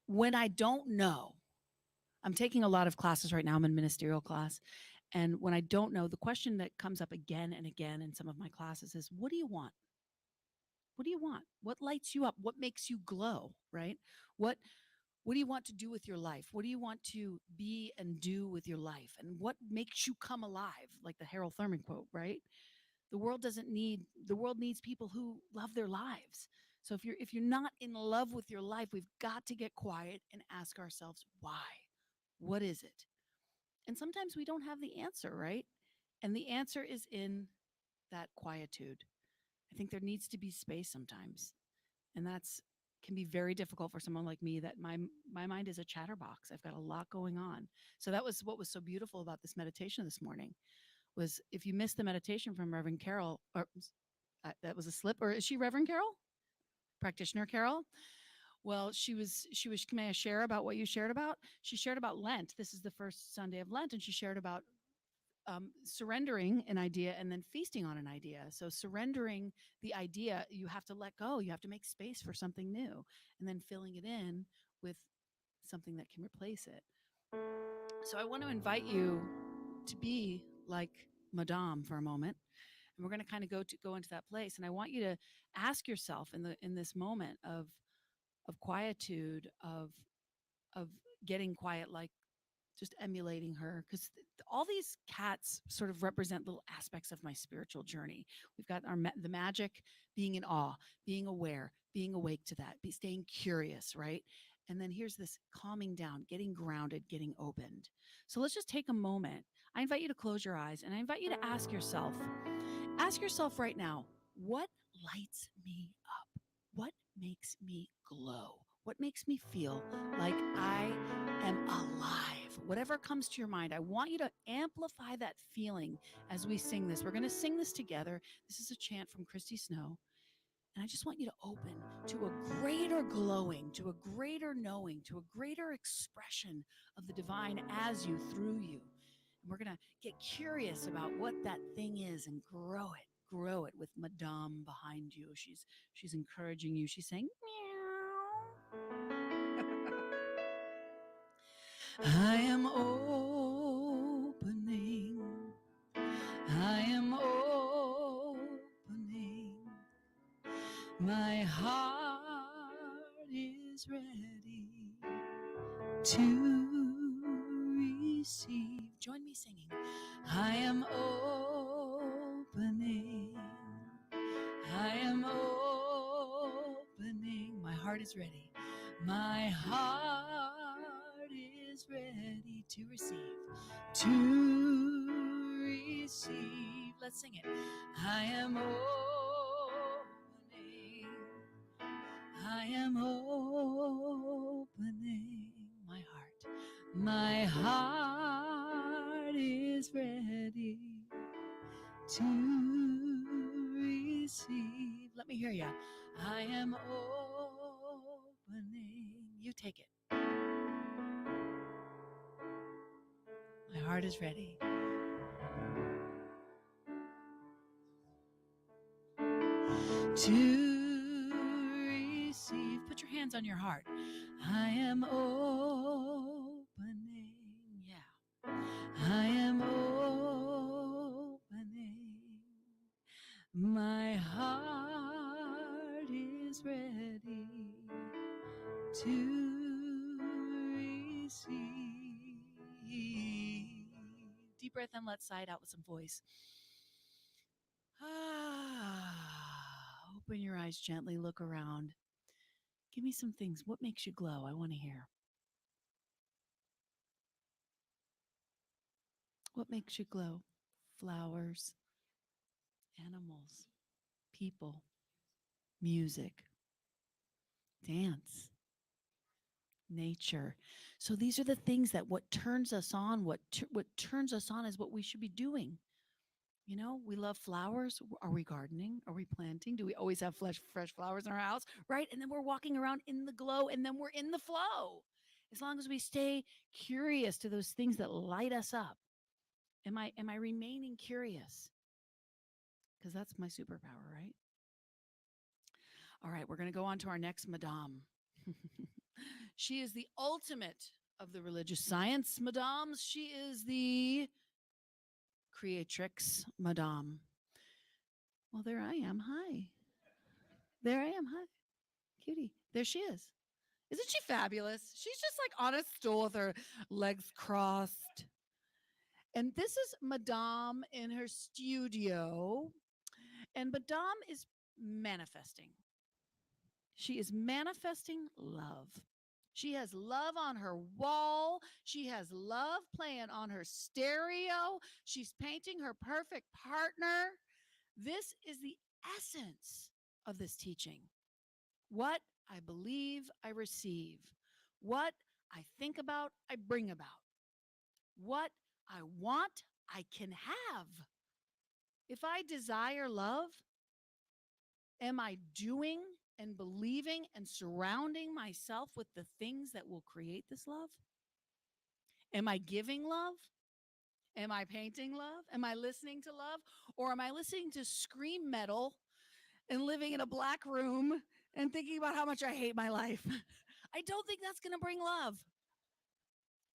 when I don't know, I'm taking a lot of classes right now. I'm in ministerial class. And when I don't know, the question that comes up again and again in some of my classes is, what do you want? What do you want? What lights you up? What makes you glow, right? What do you want to do with your life? What do you want to be and do with your life? And what makes you come alive? Like the Harold Thurman quote, right? The world needs people who love their lives. So if you're not in love with your life, we've got to get quiet and ask ourselves, why? What is it? And sometimes we don't have the answer, right? And the answer is in that quietude. I think there needs to be space sometimes. And that's can be very difficult for someone like me, that my mind is a chatterbox. I've got a lot going on. So that was what was so beautiful about this meditation this morning, was if you missed the meditation from Reverend Carol, or that was a slip, or is she Reverend Carol? Practitioner Carol? Well, she was, may I share about what you shared about? She shared about Lent. This is the first Sunday of Lent, and she shared about surrendering an idea and then feasting on an idea. So surrendering the idea, you have to let go. You have to make space for something new, and then filling it in with something that can replace it. So I want to invite you to be like Madame for a moment, and we're going to kind of go into that place. And I want you to ask yourself in this moment of quietude, of getting quiet, like just emulating her, because all these cats sort of represent little aspects of my spiritual journey. We've got the magic, being in awe, being aware, being awake to that, staying curious, right? And then here's this calming down, getting grounded, getting opened. So let's just take a moment. I invite you to close your eyes, and I invite you to ask yourself right now, what lights me up? What makes me glow? What makes me feel like I am alive? Whatever comes to your mind, I want you to amplify that feeling as we sing this. We're going to sing this together. This is a chant from Christy Snow. And I just want you to open to a greater glowing, to a greater knowing, to a greater expression of the divine as you, through you. And we're going to get curious about what that thing is and grow it with Madame behind you. She's encouraging you. She's saying, meow. I am opening. I am opening. My heart is ready to receive. Join me singing. I am opening. I am opening. My heart is ready. My heart is ready to receive. To receive. Let's sing it. I am opening. I am opening my heart. My heart is ready to receive. Let me hear you. I am opening. You take it. My heart is ready. To receive. Put your hands on your heart. I am opening. Yeah. I am opening. My heart is ready to receive. Deep breath in, let's sigh it out with some voice. Open your eyes gently, look around. Give me some things. What makes you glow? I want to hear. What makes you glow? Flowers, animals, people, music, dance, nature. So these are the things that what turns us on, what turns us on is what we should be doing. You know, we love flowers. Are we gardening? Are we planting? Do we always have fresh flowers in our house? Right? And then we're walking around in the glow, and then we're in the flow. As long as we stay curious to those things that light us up. Am I remaining curious? Because that's my superpower, right? All right, we're going to go on to our next Madame. She is the ultimate of the religious science Madames. She is the creatrix Madame. Well, there I am. Hi. There I am. Hi. Cutie. There she is. Isn't she fabulous? She's just like on a stool with her legs crossed. And this is Madame in her studio. And Madame is manifesting. She is manifesting love. She has love on her wall. She has love playing on her stereo. She's painting her perfect partner. This is the essence of this teaching. What I believe, I receive. What I think about, I bring about. What I want, I can have. If I desire love, am I doing and believing and surrounding myself with the things that will create this love? Am I giving love? Am I painting love? Am I listening to love? Or am I listening to scream metal and living in a black room and thinking about how much I hate my life? I don't think that's going to bring love.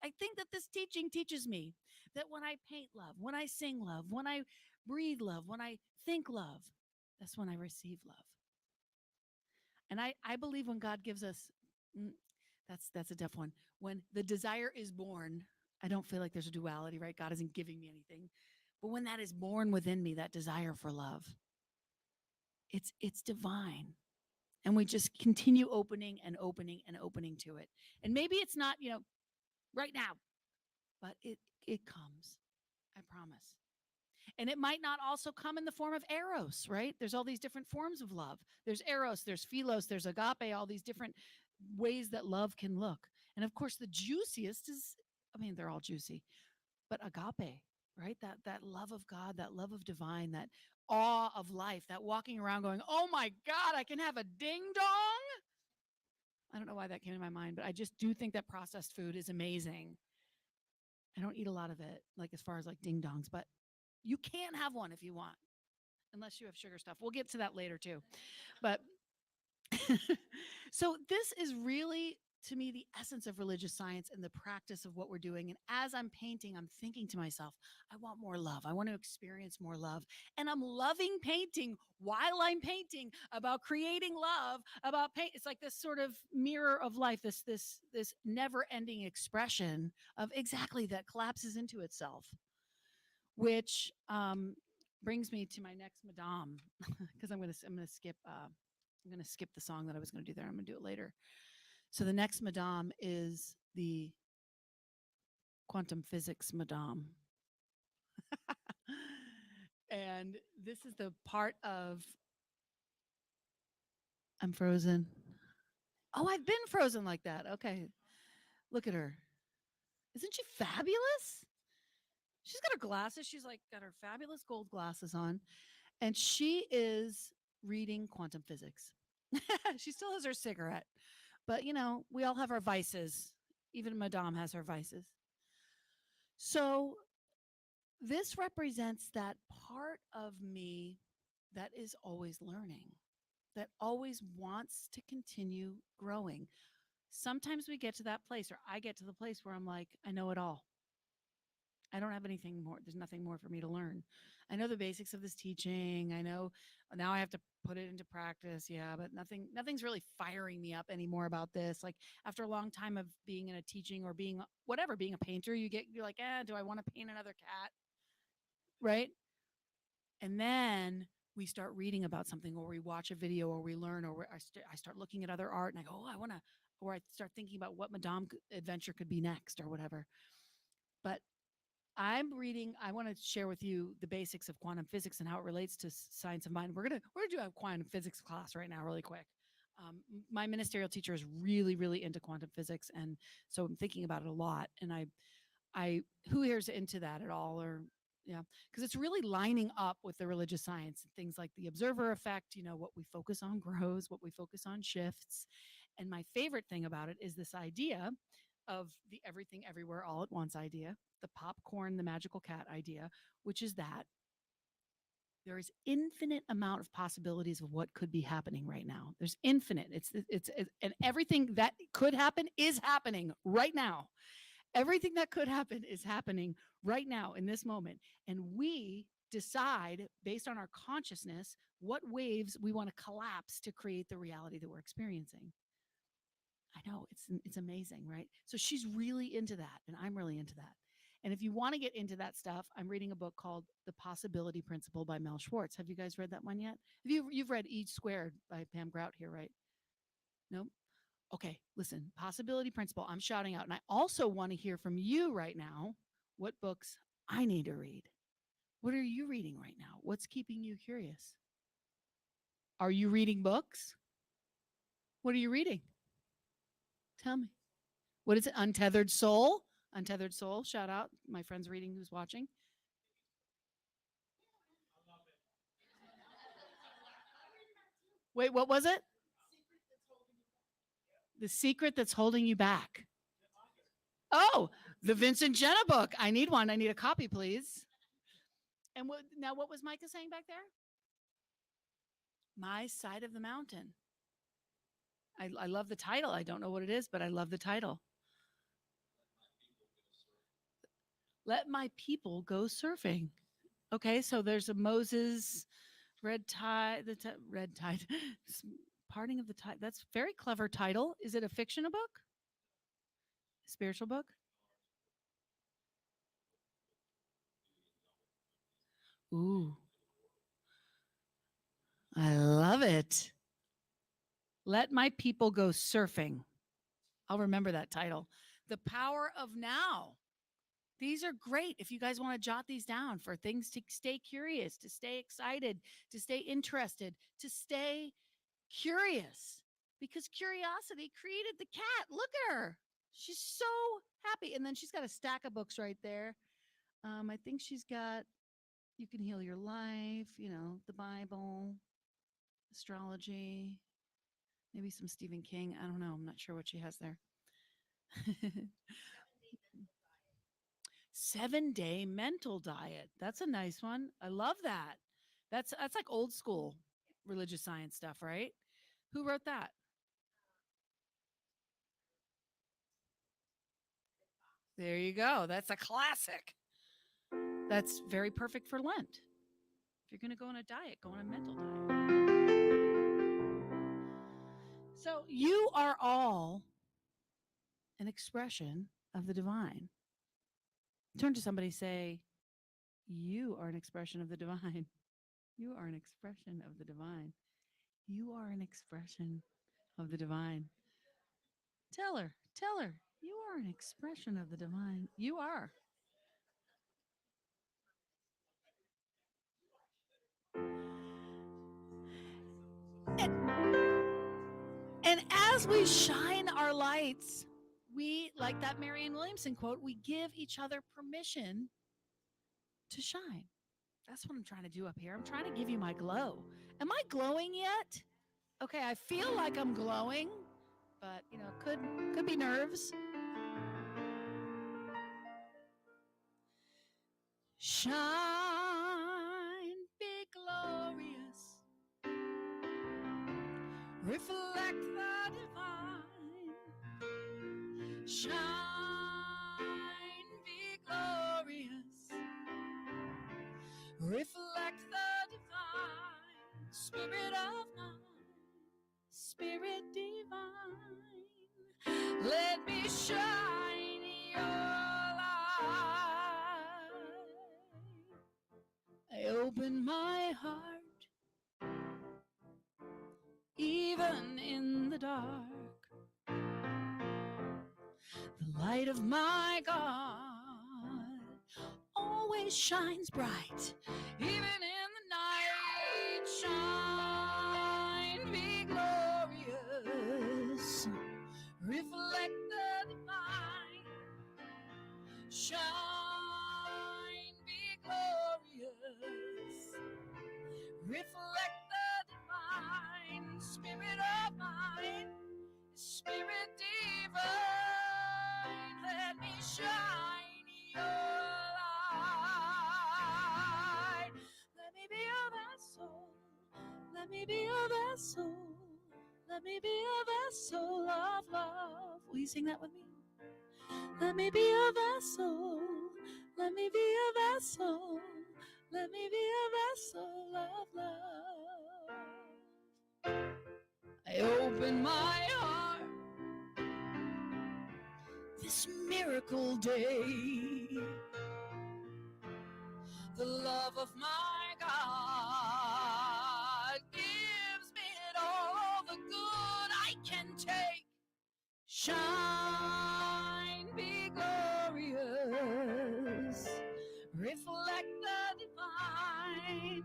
I think that this teaching teaches me that when I paint love, when I sing love, when I breathe love, when I think love, that's when I receive love. And I believe when God gives us, that's a tough one. When the desire is born, I don't feel like there's a duality, right? God isn't giving me anything. But when that is born within me, that desire for love, it's divine. And we just continue opening and opening and opening to it. And maybe it's not, right now, but it comes. I promise. And it might not also come in the form of eros, right? There's all these different forms of love. There's eros, there's philos, there's agape, all these different ways that love can look. And of course, the juiciest is, I mean, they're all juicy, but agape, right? That love of God, that love of divine, that awe of life, that walking around going, "Oh my God, I can have a ding dong." I don't know why that came to my mind, but I just do think that processed food is amazing. I don't eat a lot of it, like as far as like ding dongs, but you can have one if you want, unless you have sugar stuff. We'll get to that later too. But so this is really, to me, the essence of religious science and the practice of what we're doing. And as I'm painting, I'm thinking to myself, I want more love. I want to experience more love. And I'm loving painting while I'm painting about creating love, about paint. It's like this sort of mirror of life, this never-ending expression of exactly that collapses into itself, which brings me to my next Madame, because I'm gonna skip the song that I was gonna do there. I'm gonna do it later. So the next Madame is the quantum physics Madame. And this is the part of I'm frozen. Oh, I've been frozen like that. Okay. Look at her. Isn't she fabulous? She's got her glasses. She's like got her fabulous gold glasses on. And she is reading quantum physics. She still has her cigarette. But, we all have our vices. Even Madame has her vices. So this represents that part of me that is always learning, that always wants to continue growing. Sometimes we get to that place, or I get to the place where I'm like, I know it all. I don't have anything more. There's nothing more for me to learn. I know the basics of this teaching. I know now I have to put it into practice. Yeah, but nothing's really firing me up anymore about this. Like after a long time of being in a teaching or being being a painter, you're like, do I want to paint another cat? Right? And then we start reading about something, or we watch a video, or we learn, or I start looking at other art, and I go, oh, I want to, or I start thinking about what Madame adventure could be next, or whatever. But I want to share with you the basics of quantum physics and how it relates to science of mind. We're gonna do a quantum physics class right now, really quick. My ministerial teacher is really, really into quantum physics, and so I'm thinking about it a lot. And I who here's into that at all, or yeah, because it's really lining up with the religious science, things like the observer effect. What we focus on grows, what we focus on shifts. And my favorite thing about it is this idea of the everything everywhere all at once idea, the popcorn the magical cat idea, which is that there is infinite amount of possibilities of what could be happening right now. There's infinite. It's and everything that could happen is happening right now. Everything that could happen is happening right now in this moment. And we decide based on our consciousness what waves we want to collapse to create the reality that we're experiencing. I know it's amazing, right? So she's really into that, and I'm really into that. And if you want to get into that stuff, I'm reading a book called The Possibility Principle by Mel Schwartz. Have you guys read that one yet? You've read E Squared by Pam Grout here, right? Nope. Okay, listen, Possibility Principle. I'm shouting out. And I also want to hear from you right now what books I need to read. What are you reading right now? What's keeping you curious? Are you reading books? What are you reading? Tell me. What is it? Untethered Soul? Untethered Soul. Shout out. My friend's reading who's watching. Wait, what was it? The Secret That's Holding You Back. Oh, the Vincent Jenna book. I need one. I need a copy, please. And what was Micah saying back there? My Side of the Mountain. I love the title. I don't know what it is, but I love the title. Let My People Go Surfing. Okay, so there's a Moses, Red Tide, Red Tide, Parting of the Tide. That's a very clever title. Is it a fiction, a book? Spiritual book? Ooh, I love it. Let my people go surfing. I'll remember that title. The power of now. These are great if you guys want to jot these down for things to stay curious, to stay excited, to stay interested, to stay curious. Because curiosity created the cat. Look at her. She's so happy. And then she's got a stack of books right there. I think she's got You Can Heal Your Life, the Bible, astrology, maybe some Stephen King. I don't know. I'm not sure what she has there. 7-day mental diet. That's a nice one. I love that. That's like old school religious science stuff, right? Who wrote that? There you go. That's a classic. That's very perfect for Lent. If you're going to go on a diet, go on a mental diet. So you are all an expression of the divine. Turn to somebody, say, you are an expression of the divine. You are an expression of the divine. You are an expression of the divine. Tell her, you are an expression of the divine. You are. And as we shine our lights, we, like that Marianne Williamson quote, we give each other permission to shine. That's what I'm trying to do up here. I'm trying to give you my glow. Am I glowing yet? Okay, I feel like I'm glowing, but could be nerves. Shine, be glorious. Reflect the divine. Shine, be glorious. Reflect the divine. Spirit of mine, Spirit divine. Let me shine your light. I open my heart, even in the dark. The light of my God always shines bright, even in the night. Shine, be glorious. Reflect the divine. Shine, be glorious. Reflect the divine. Spirit of mine, Spirit divine. Let me shine your light. Let me be a vessel. Let me be a vessel. Let me be a vessel of love. Will you sing that with me? Let me be a vessel. Let me be a vessel. Let me be a vessel of love. I open my heart this miracle day. The love of my God gives me all the good I can take. Shine, be glorious. Reflect the divine.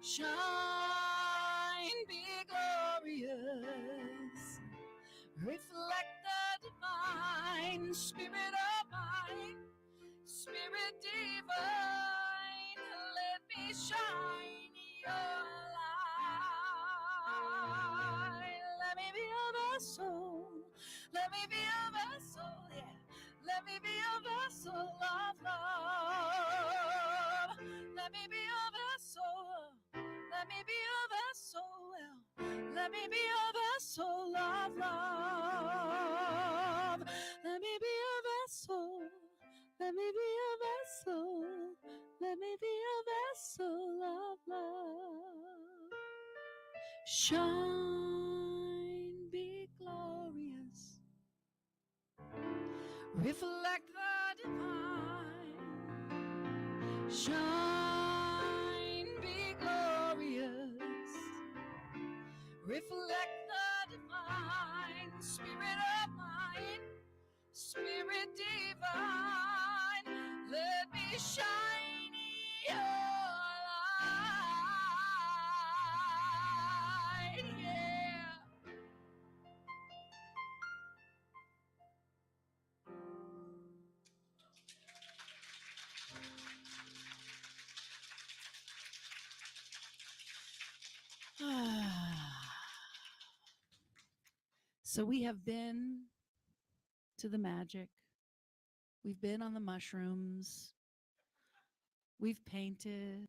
Shine, be glorious. Reflect the divine. Spirit of mine, Spirit divine. Let me shine your light. Let me be a vessel. Let me be a vessel, yeah. Let me be a vessel of love. Let me be a vessel. Let me be a vessel. Let me be a vessel of love. Let me be a vessel. Let me be a vessel. Let me be a vessel of love. Shine, be glorious. Reflect the divine. Shine. reflect the divine spirit of mine, spirit divine, let me shine your light, yeah. So we have been to the magic. We've been on the mushrooms. We've painted.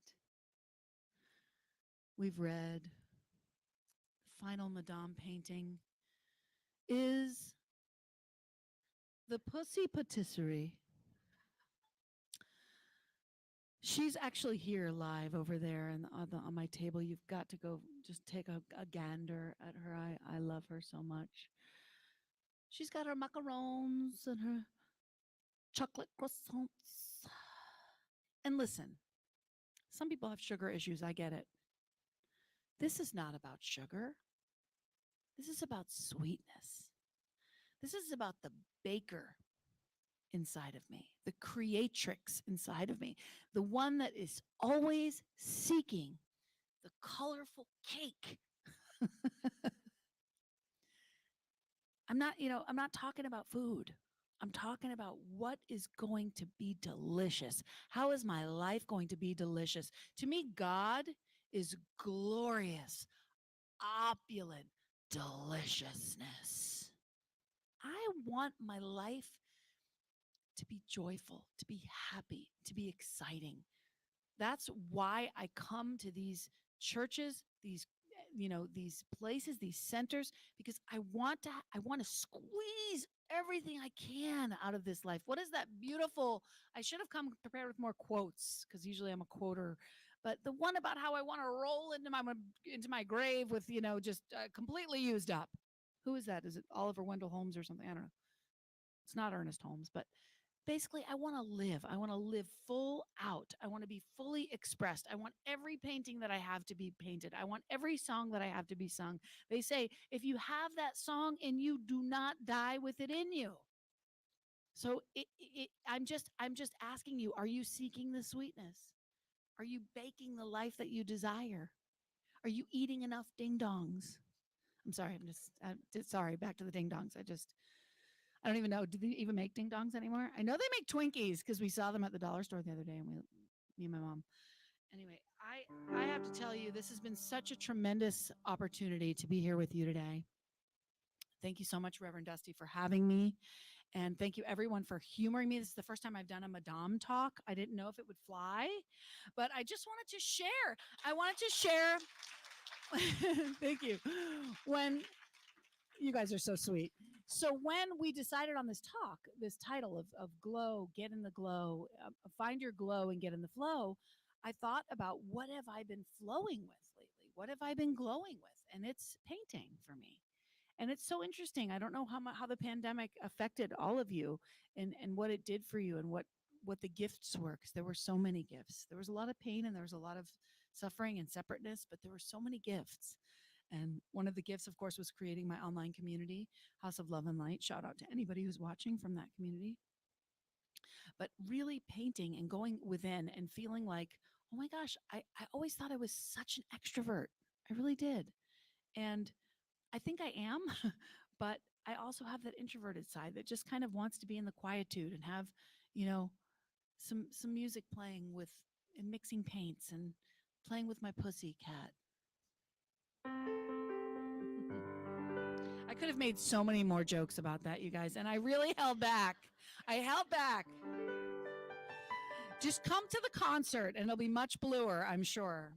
We've read. The final Madame painting is the Pussy Patisserie. She's actually here live over there and on my table. You've got to go just take a gander at her. I love her so much. She's got her macarons and her chocolate croissants. And listen, some people have sugar issues. I get it. This is not about sugar. This is about sweetness. This is about the baker inside of me, the creatrix inside of me, the one that is always seeking the colorful cake. I'm not talking about food. I'm talking about what is going to be delicious. How is my life going to be delicious? To me, God is glorious, opulent deliciousness. I want my life to be joyful, to be happy, to be exciting. That's why I come to these churches, these these places, these centers, because I want to squeeze everything I can out of this life. What is that beautiful? I should have come prepared with more quotes because usually I'm a quoter, but the one about how I want to roll into my grave with just completely used up. Who is that? Is it Oliver Wendell Holmes or something? I don't know. It's not Ernest Holmes, but basically I want to live. I want to live full out. I want to be fully expressed. I want every painting that I have to be painted. I want every song that I have to be sung. They say if you have that song in you, do not die with it in you. So I'm just asking you, are you seeking the sweetness? Are you baking the life that you desire? Are you eating enough ding dongs? I'm sorry, sorry, back to the ding dongs. I don't even know. Do they even make ding dongs anymore? I know they make Twinkies because we saw them at the dollar store the other day, and me and my mom. Anyway, I have to tell you, this has been such a tremendous opportunity to be here with you today. Thank you so much, Reverend Dusty, for having me. And thank you, everyone, for humoring me. This is the first time I've done a Madame talk. I didn't know if it would fly, but I just wanted to share. I wanted to share. Thank you. When you guys are so sweet. So when we decided on this talk, this title of glow, get in the glow, find your glow and get in the flow, I thought about what have I been flowing with lately? What have I been glowing with? And it's painting for me. And it's so interesting. I don't know how the pandemic affected all of you and what it did for you and what the gifts were, because there were so many gifts. There was a lot of pain and there was a lot of suffering and separateness, but there were so many gifts. And one of the gifts, of course, was creating my online community, House of Love and Light. Shout out to anybody who's watching from that community. But really painting and going within and feeling like, oh my gosh, I always thought I was such an extrovert. I really did. And I think I am, but I also have that introverted side that just kind of wants to be in the quietude and have, some music playing with and mixing paints and playing with my pussy cat. I could have made so many more jokes about that, you guys, and I really held back. I held back. Just come to the concert and it'll be much bluer, I'm sure.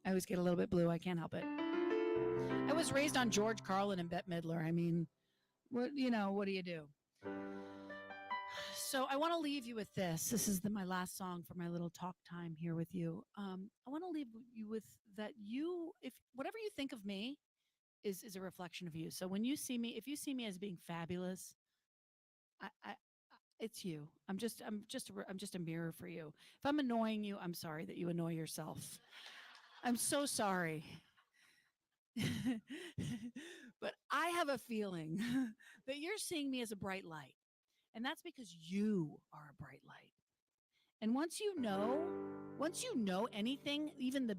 I always get a little bit blue. I can't help it. I was raised on George Carlin and Bette Midler. I mean, what do you do? So I want to leave you with this. This is my last song for my little talk time here with you. I want to leave you with that if whatever you think of me is a reflection of you. So when you see me, if you see me as being fabulous, it's you. I'm just a mirror for you. If I'm annoying you, I'm sorry that you annoy yourself. I'm so sorry. but I have a feeling that you're seeing me as a bright light. And that's because you are a bright light. And once you know anything, even the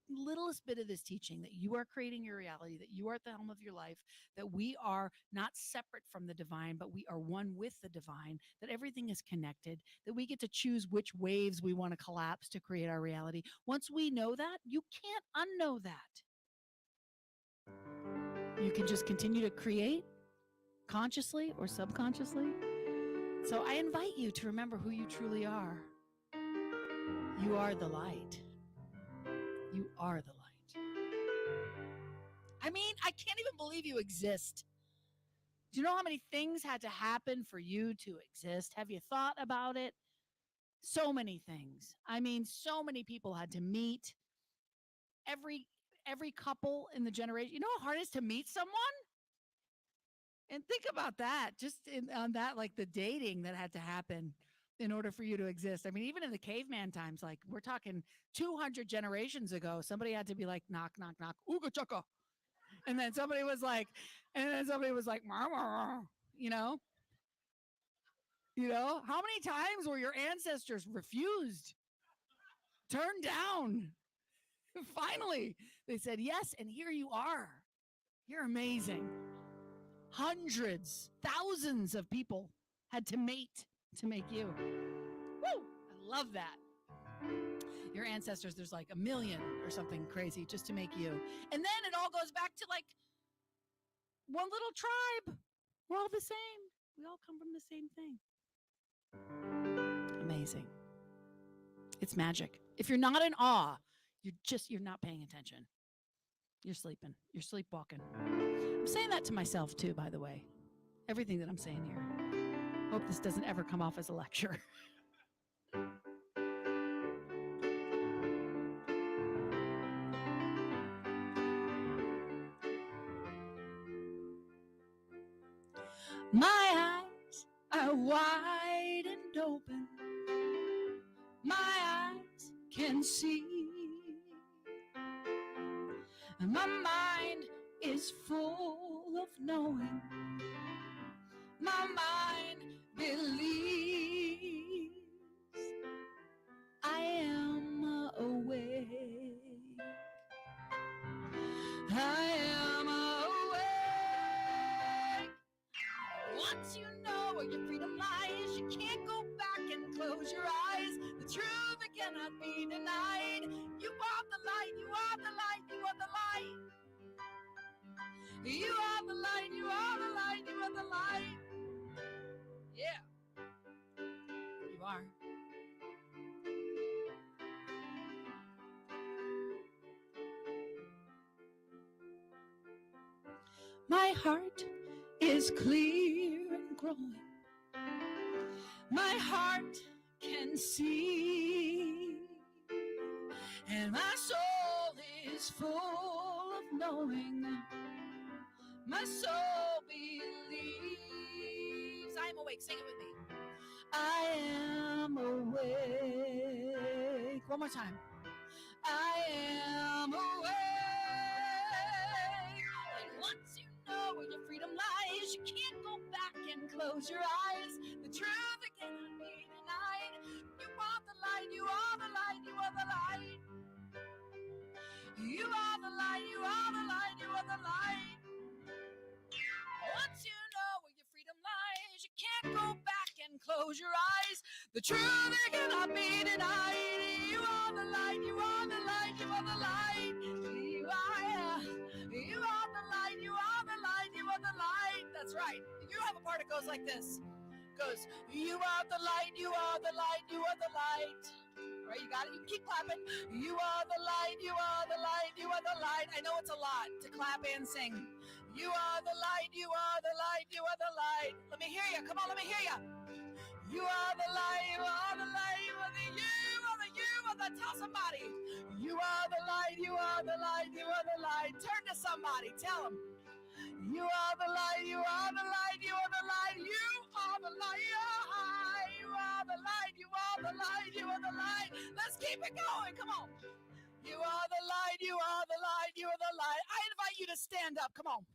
littlest bit of this teaching, that you are creating your reality, that you are at the helm of your life, that we are not separate from the divine, but we are one with the divine, that everything is connected, that we get to choose which waves we want to collapse to create our reality. Once we know that, you can't unknow that. You can just continue to create consciously or subconsciously. So I invite you to remember who you truly are. You are the light. You are the light. I mean, I can't even believe you exist. Do you know how many things had to happen for you to exist? Have you thought about it? So many things. I mean, so many people had to meet. Every couple in the generation. You know how hard it is to meet someone? And think about that, just on that, like the dating that had to happen in order for you to exist. I mean, even in the caveman times, like we're talking 200 generations ago, somebody had to be like, knock, knock, knock, ooga chaka. And then somebody was like, "Mar, mar, mar," you know? How many times were your ancestors refused, turned down? Finally, they said yes, and here you are. You're amazing. Hundreds, thousands of people had to mate to make you. Woo! I love that. Your ancestors, there's like 1 million or something crazy just to make you. And then it all goes back to like one little tribe. We're all the same. We all come from the same thing. Amazing. It's magic. If you're not in awe, you're not paying attention. You're sleeping. You're sleepwalking. I'm saying that to myself too, by the way. Everything that I'm saying here. Hope this doesn't ever come off as a lecture. My eyes are wide and open. My eyes can see. And my mind is full of knowing. My mind believes I am awake. I am awake. Once you know where your freedom lies, you can't go back and close your eyes. The truth that cannot be denied. You are the light, you are the light, you are the light. You are the light, you are the light, you are the light. Yeah, you are. My heart is clear and growing. My heart can see. And my soul is full of knowing. My soul believes. I am awake. Sing it with me. I am awake. One more time. I am awake. And once you know where your freedom lies, you can't go back and close your eyes. The truth that cannot be denied. You are the light, you are the light, you are the light. You are the light, you are the light, you are the light. Once you know where your freedom lies, you can't go back and close your eyes. The truth that cannot be denied. You are the light, you are the light, you are the light. You are the light, you are the light, you are the light. That's right. You have a part that goes like this. It goes, you are the light, you are the light, you are the light. All right, you got it? You keep clapping. You are the light, you are the light, you are the light. I know it's a lot to clap and sing. You are the light, you are the light, you are the light. Let me hear you. Come on, let me hear you. You are the light, you are the light, you are the you are the tell somebody. You are the light, you are the light, you are the light. Turn to somebody, tell them. You are the light, you are the light, you are the light, you are the light, you are the light, you are the light, you are the light. Let's keep it going, come on. You are the light, you are the light, you are the light. I invite you to stand up. Come on.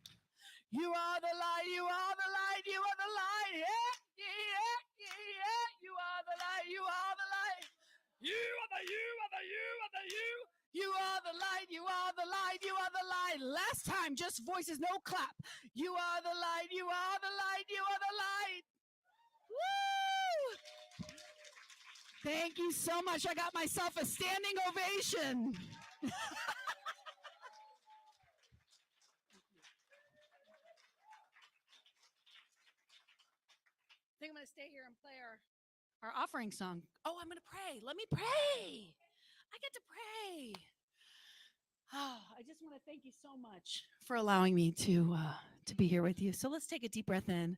You are the light, you are the light, you are the light. Yeah, yeah, yeah. You are the light, you are the light. You are the you are the you are the you. You are the light, you are the light, you are the light. Last time, just voices, no clap. You are the light, you are the light, you are the light. Woo! Thank you so much. I got myself a standing ovation. I think I'm going to stay here and play our offering song. Oh, I'm going to pray. Let me pray. I get to pray. Oh, I just want to thank you so much for allowing me to be here with you. So let's take a deep breath in.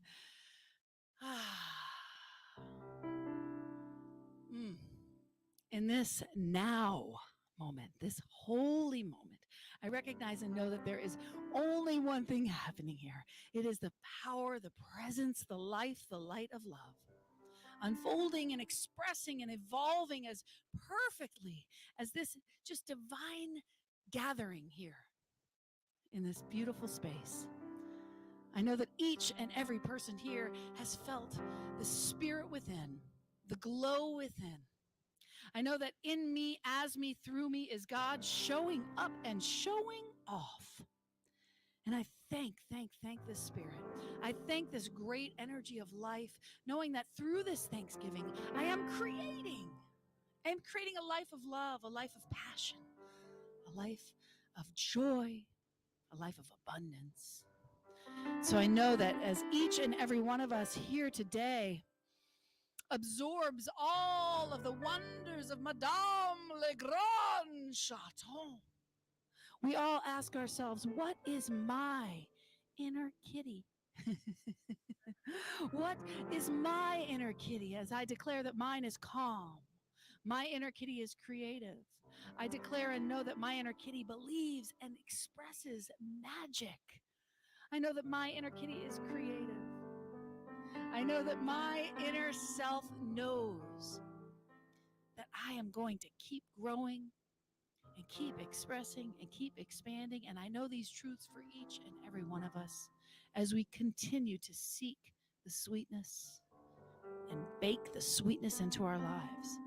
In this now moment, this holy moment, I recognize and know that there is only one thing happening here. It is the power, the presence, the life, the light of love, unfolding and expressing and evolving as perfectly as this just divine gathering here in this beautiful space. I know that each and every person here has felt the spirit within, the glow within. I know that in me, as me, through me is God showing up and showing off. And I thank this spirit. I thank this great energy of life, knowing that through this Thanksgiving, I am creating a life of love, a life of passion, a life of joy, a life of abundance. So I know that as each and every one of us here today absorbs all of the wonders of Madame Le Grand Chateau, we all ask ourselves, what is my inner kitty? What is my inner kitty? As I declare that mine is calm, my inner kitty is creative. I declare and know that my inner kitty believes and expresses magic. I know that my inner kitty is creative. I know that my inner self knows that I am going to keep growing and keep expressing and keep expanding. And I know these truths for each and every one of us as we continue to seek the sweetness and bake the sweetness into our lives.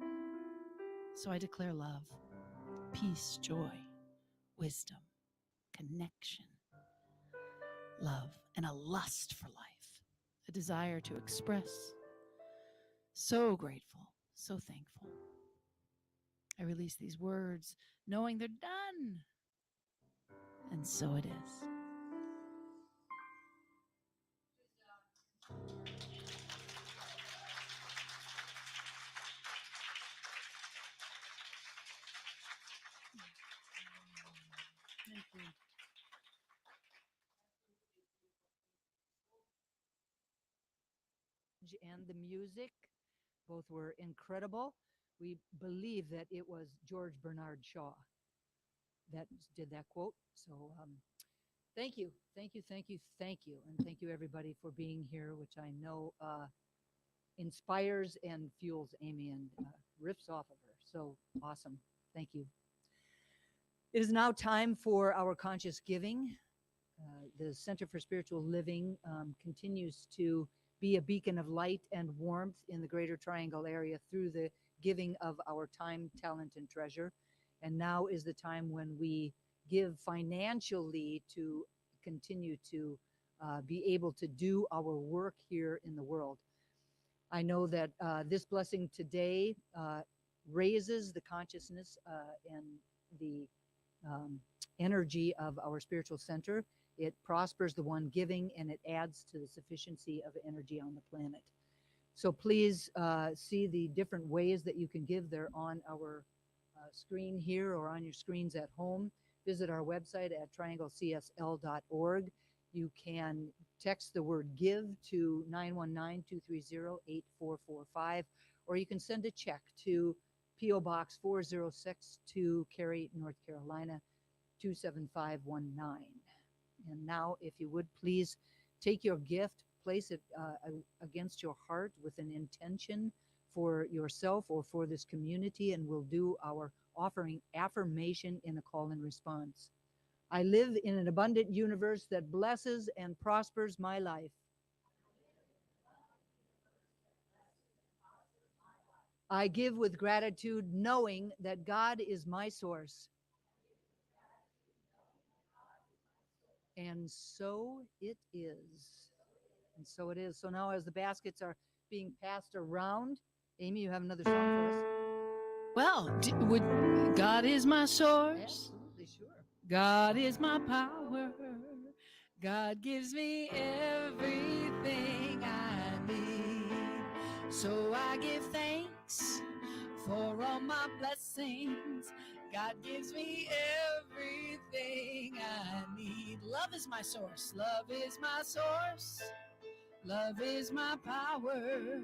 So I declare love, peace, joy, wisdom, connection, love, and a lust for life, a desire to express. So grateful, so thankful. I release these words knowing they're done. And so it is. Thank you. And the music, both were incredible. We believe that it was George Bernard Shaw that did that quote. So thank you, thank you, thank you, thank you. And thank you everybody for being here, which I know inspires and fuels Amy and riffs off of her. So awesome. Thank you. It is now time for our conscious giving. The Center for Spiritual Living continues to be a beacon of light and warmth in the Greater Triangle area through the giving of our time, talent, and treasure. And now is the time when we give financially to continue to be able to do our work here in the world. I know that this blessing today raises the consciousness and the energy of our spiritual center. It prospers the one giving, and it adds to the sufficiency of energy on the planet. So please see the different ways that you can give. They're on our screen here or on your screens at home. Visit our website at trianglecsl.org. You can text the word give to 919-230-8445, or you can send a check to P.O. Box 406 to Cary, North Carolina, 27519. And now, if you would please take your gift, place it against your heart with an intention for yourself or for this community, and we'll do our offering affirmation in a call and response. I live in an abundant universe that blesses and prospers my life. I give with gratitude, knowing that God is my source. And so it is. And so it is. So now, as the baskets are being passed around, Amy, you have another song for us? Well, would God is my source. Absolutely, sure. God is my power. God gives me everything I need. So I give thanks for all my blessings. God gives me everything I need. Love is my source. Love is my source. Love is my power.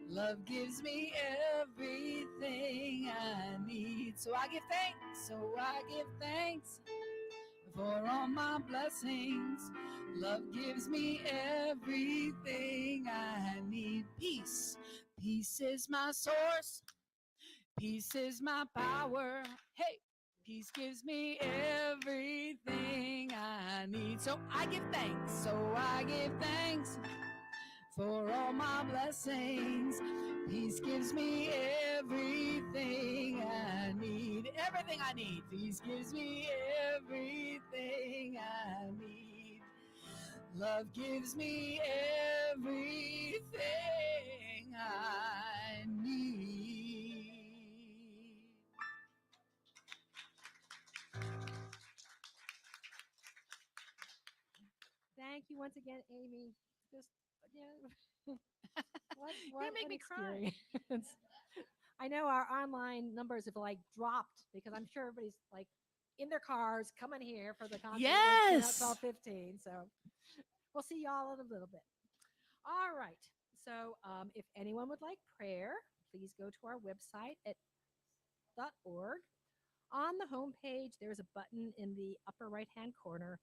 Love gives me everything I need. So I give thanks. So I give thanks for all my blessings. Love gives me everything I need. Peace. Peace is my source. Peace is my power. Hey, peace gives me everything I need. So I give thanks. So I give thanks for all my blessings. Peace gives me everything I need. Everything I need. Peace gives me everything I need. Love gives me everything I need. Thank you once again, Amy. Just yeah, You're gonna make an me cry. experience. I know our online numbers have like dropped because I'm sure everybody's like in their cars coming here for the concert at Yes. 12:15. So we'll see y'all in a little bit. All right. So if anyone would like prayer, please go to our website at .org. On the home page, there's a button in the upper right-hand corner.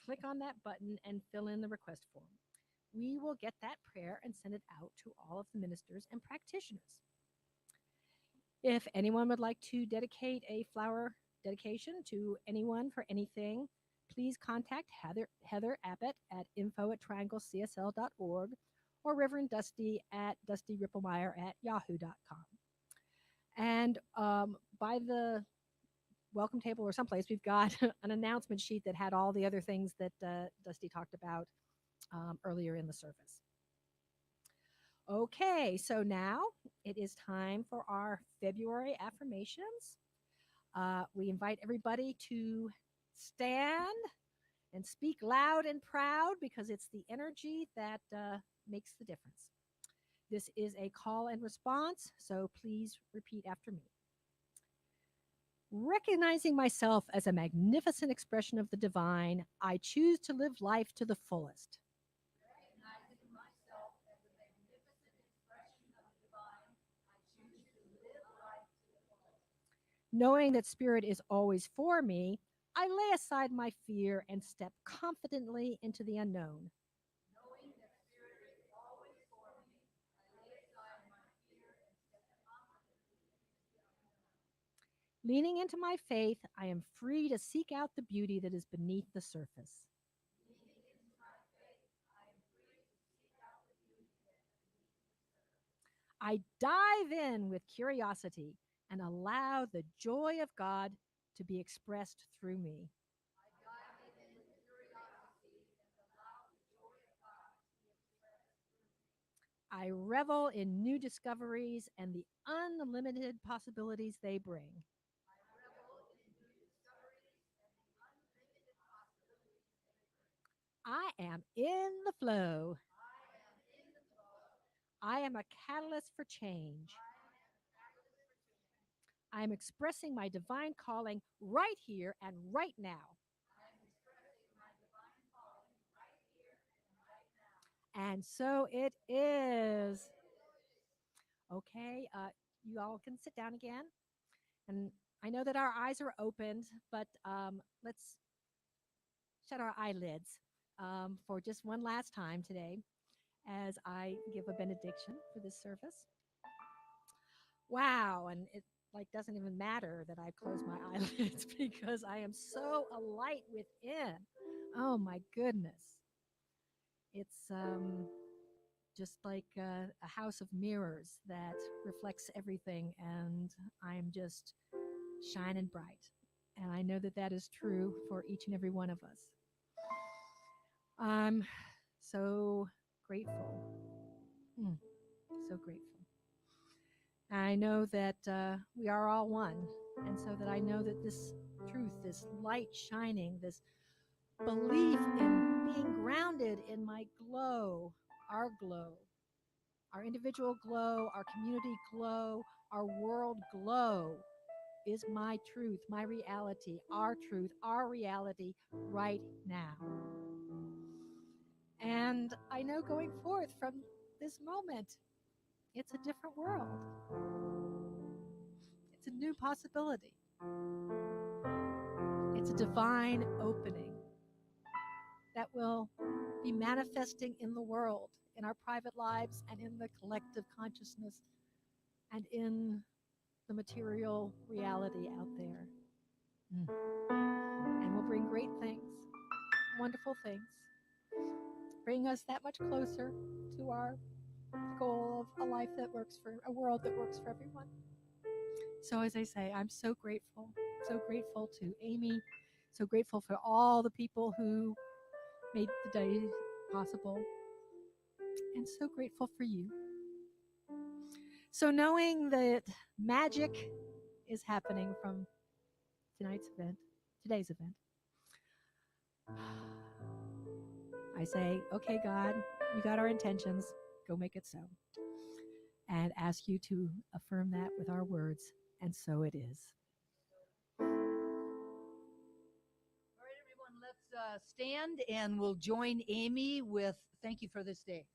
Click on that button and fill in the request form. We will get that prayer and send it out to all of the ministers and practitioners. If anyone would like to dedicate a flower dedication to anyone for anything, please contact Heather Abbott at info@trianglecsl.org or Reverend Dusty at dustyripplemeyer@yahoo.com. And by the welcome table or someplace, we've got an announcement sheet that had all the other things that Dusty talked about earlier in the service. Okay, so now it is time for our February affirmations. We invite everybody to stand and speak loud and proud because it's the energy that makes the difference. This is a call and response, so please repeat after me. Recognizing myself as a magnificent expression of the divine, I choose to live life to the fullest. Knowing that Spirit is always for me, I lay aside my fear and step confidently into the unknown. Leaning into my faith, I am free to seek out the beauty that is beneath the surface. I dive in with curiosity and allow the joy of God to be expressed through me. I revel in new discoveries and the unlimited possibilities they bring. I am in the flow. I am a catalyst for change. I am expressing my divine calling right here and right now. And so it is. Okay, you all can sit down again. And I know that our eyes are opened, but let's shut our eyelids for just one last time today as I give a benediction for this service. Wow, and like doesn't even matter that I close my eyelids because I am so alight within. Oh my goodness. It's just like a house of mirrors that reflects everything, and I'm just shining bright. And I know that that is true for each and every one of us. I'm so grateful. Mm, so grateful. I know that we are all one. And so that I know that this truth, this light shining, this belief in being grounded in my glow, our individual glow, our community glow, our world glow is my truth, my reality, our truth, our reality right now. And I know going forth from this moment, it's a different world. It's a new possibility. It's a divine opening that will be manifesting in the world, in our private lives, and in the collective consciousness, and in the material reality out there. And will bring great things, wonderful things, bring us that much closer to our goal of a life that works for a world that works for everyone. So as I say, I'm so grateful to Amy, so grateful for all the people who made the day possible, and so grateful for you. So knowing that magic is happening from today's event, I say, okay, God, you got our intentions, go make it so. And ask you to affirm that with our words, and so it is. All right, everyone, let's stand and we'll join Amy with thank you for this day.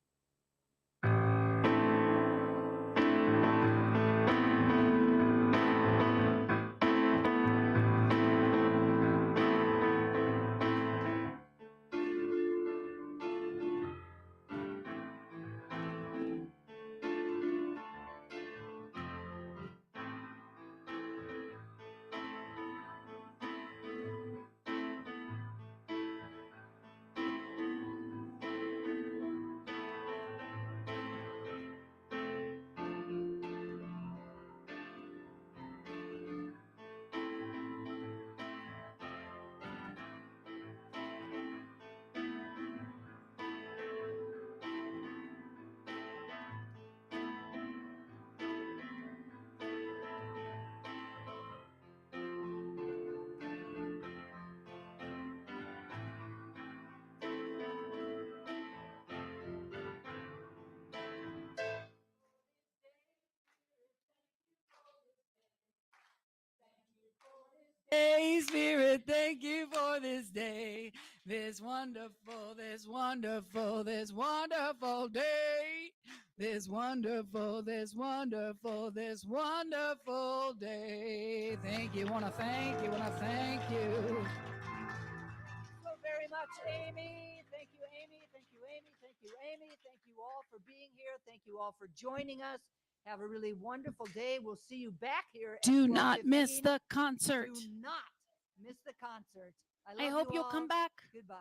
Hey, Spirit, thank you for this day, this wonderful day, this wonderful day, this wonderful day. Thank you, want to thank you. So very much, Amy. Thank you, Amy. Thank you, Amy. Thank you, Amy. Thank you all for being here. Thank you all for joining us. Have a really wonderful day. We'll see you back here. Do not miss the concert. Do not miss the concert. I hope you'll come back. Goodbye.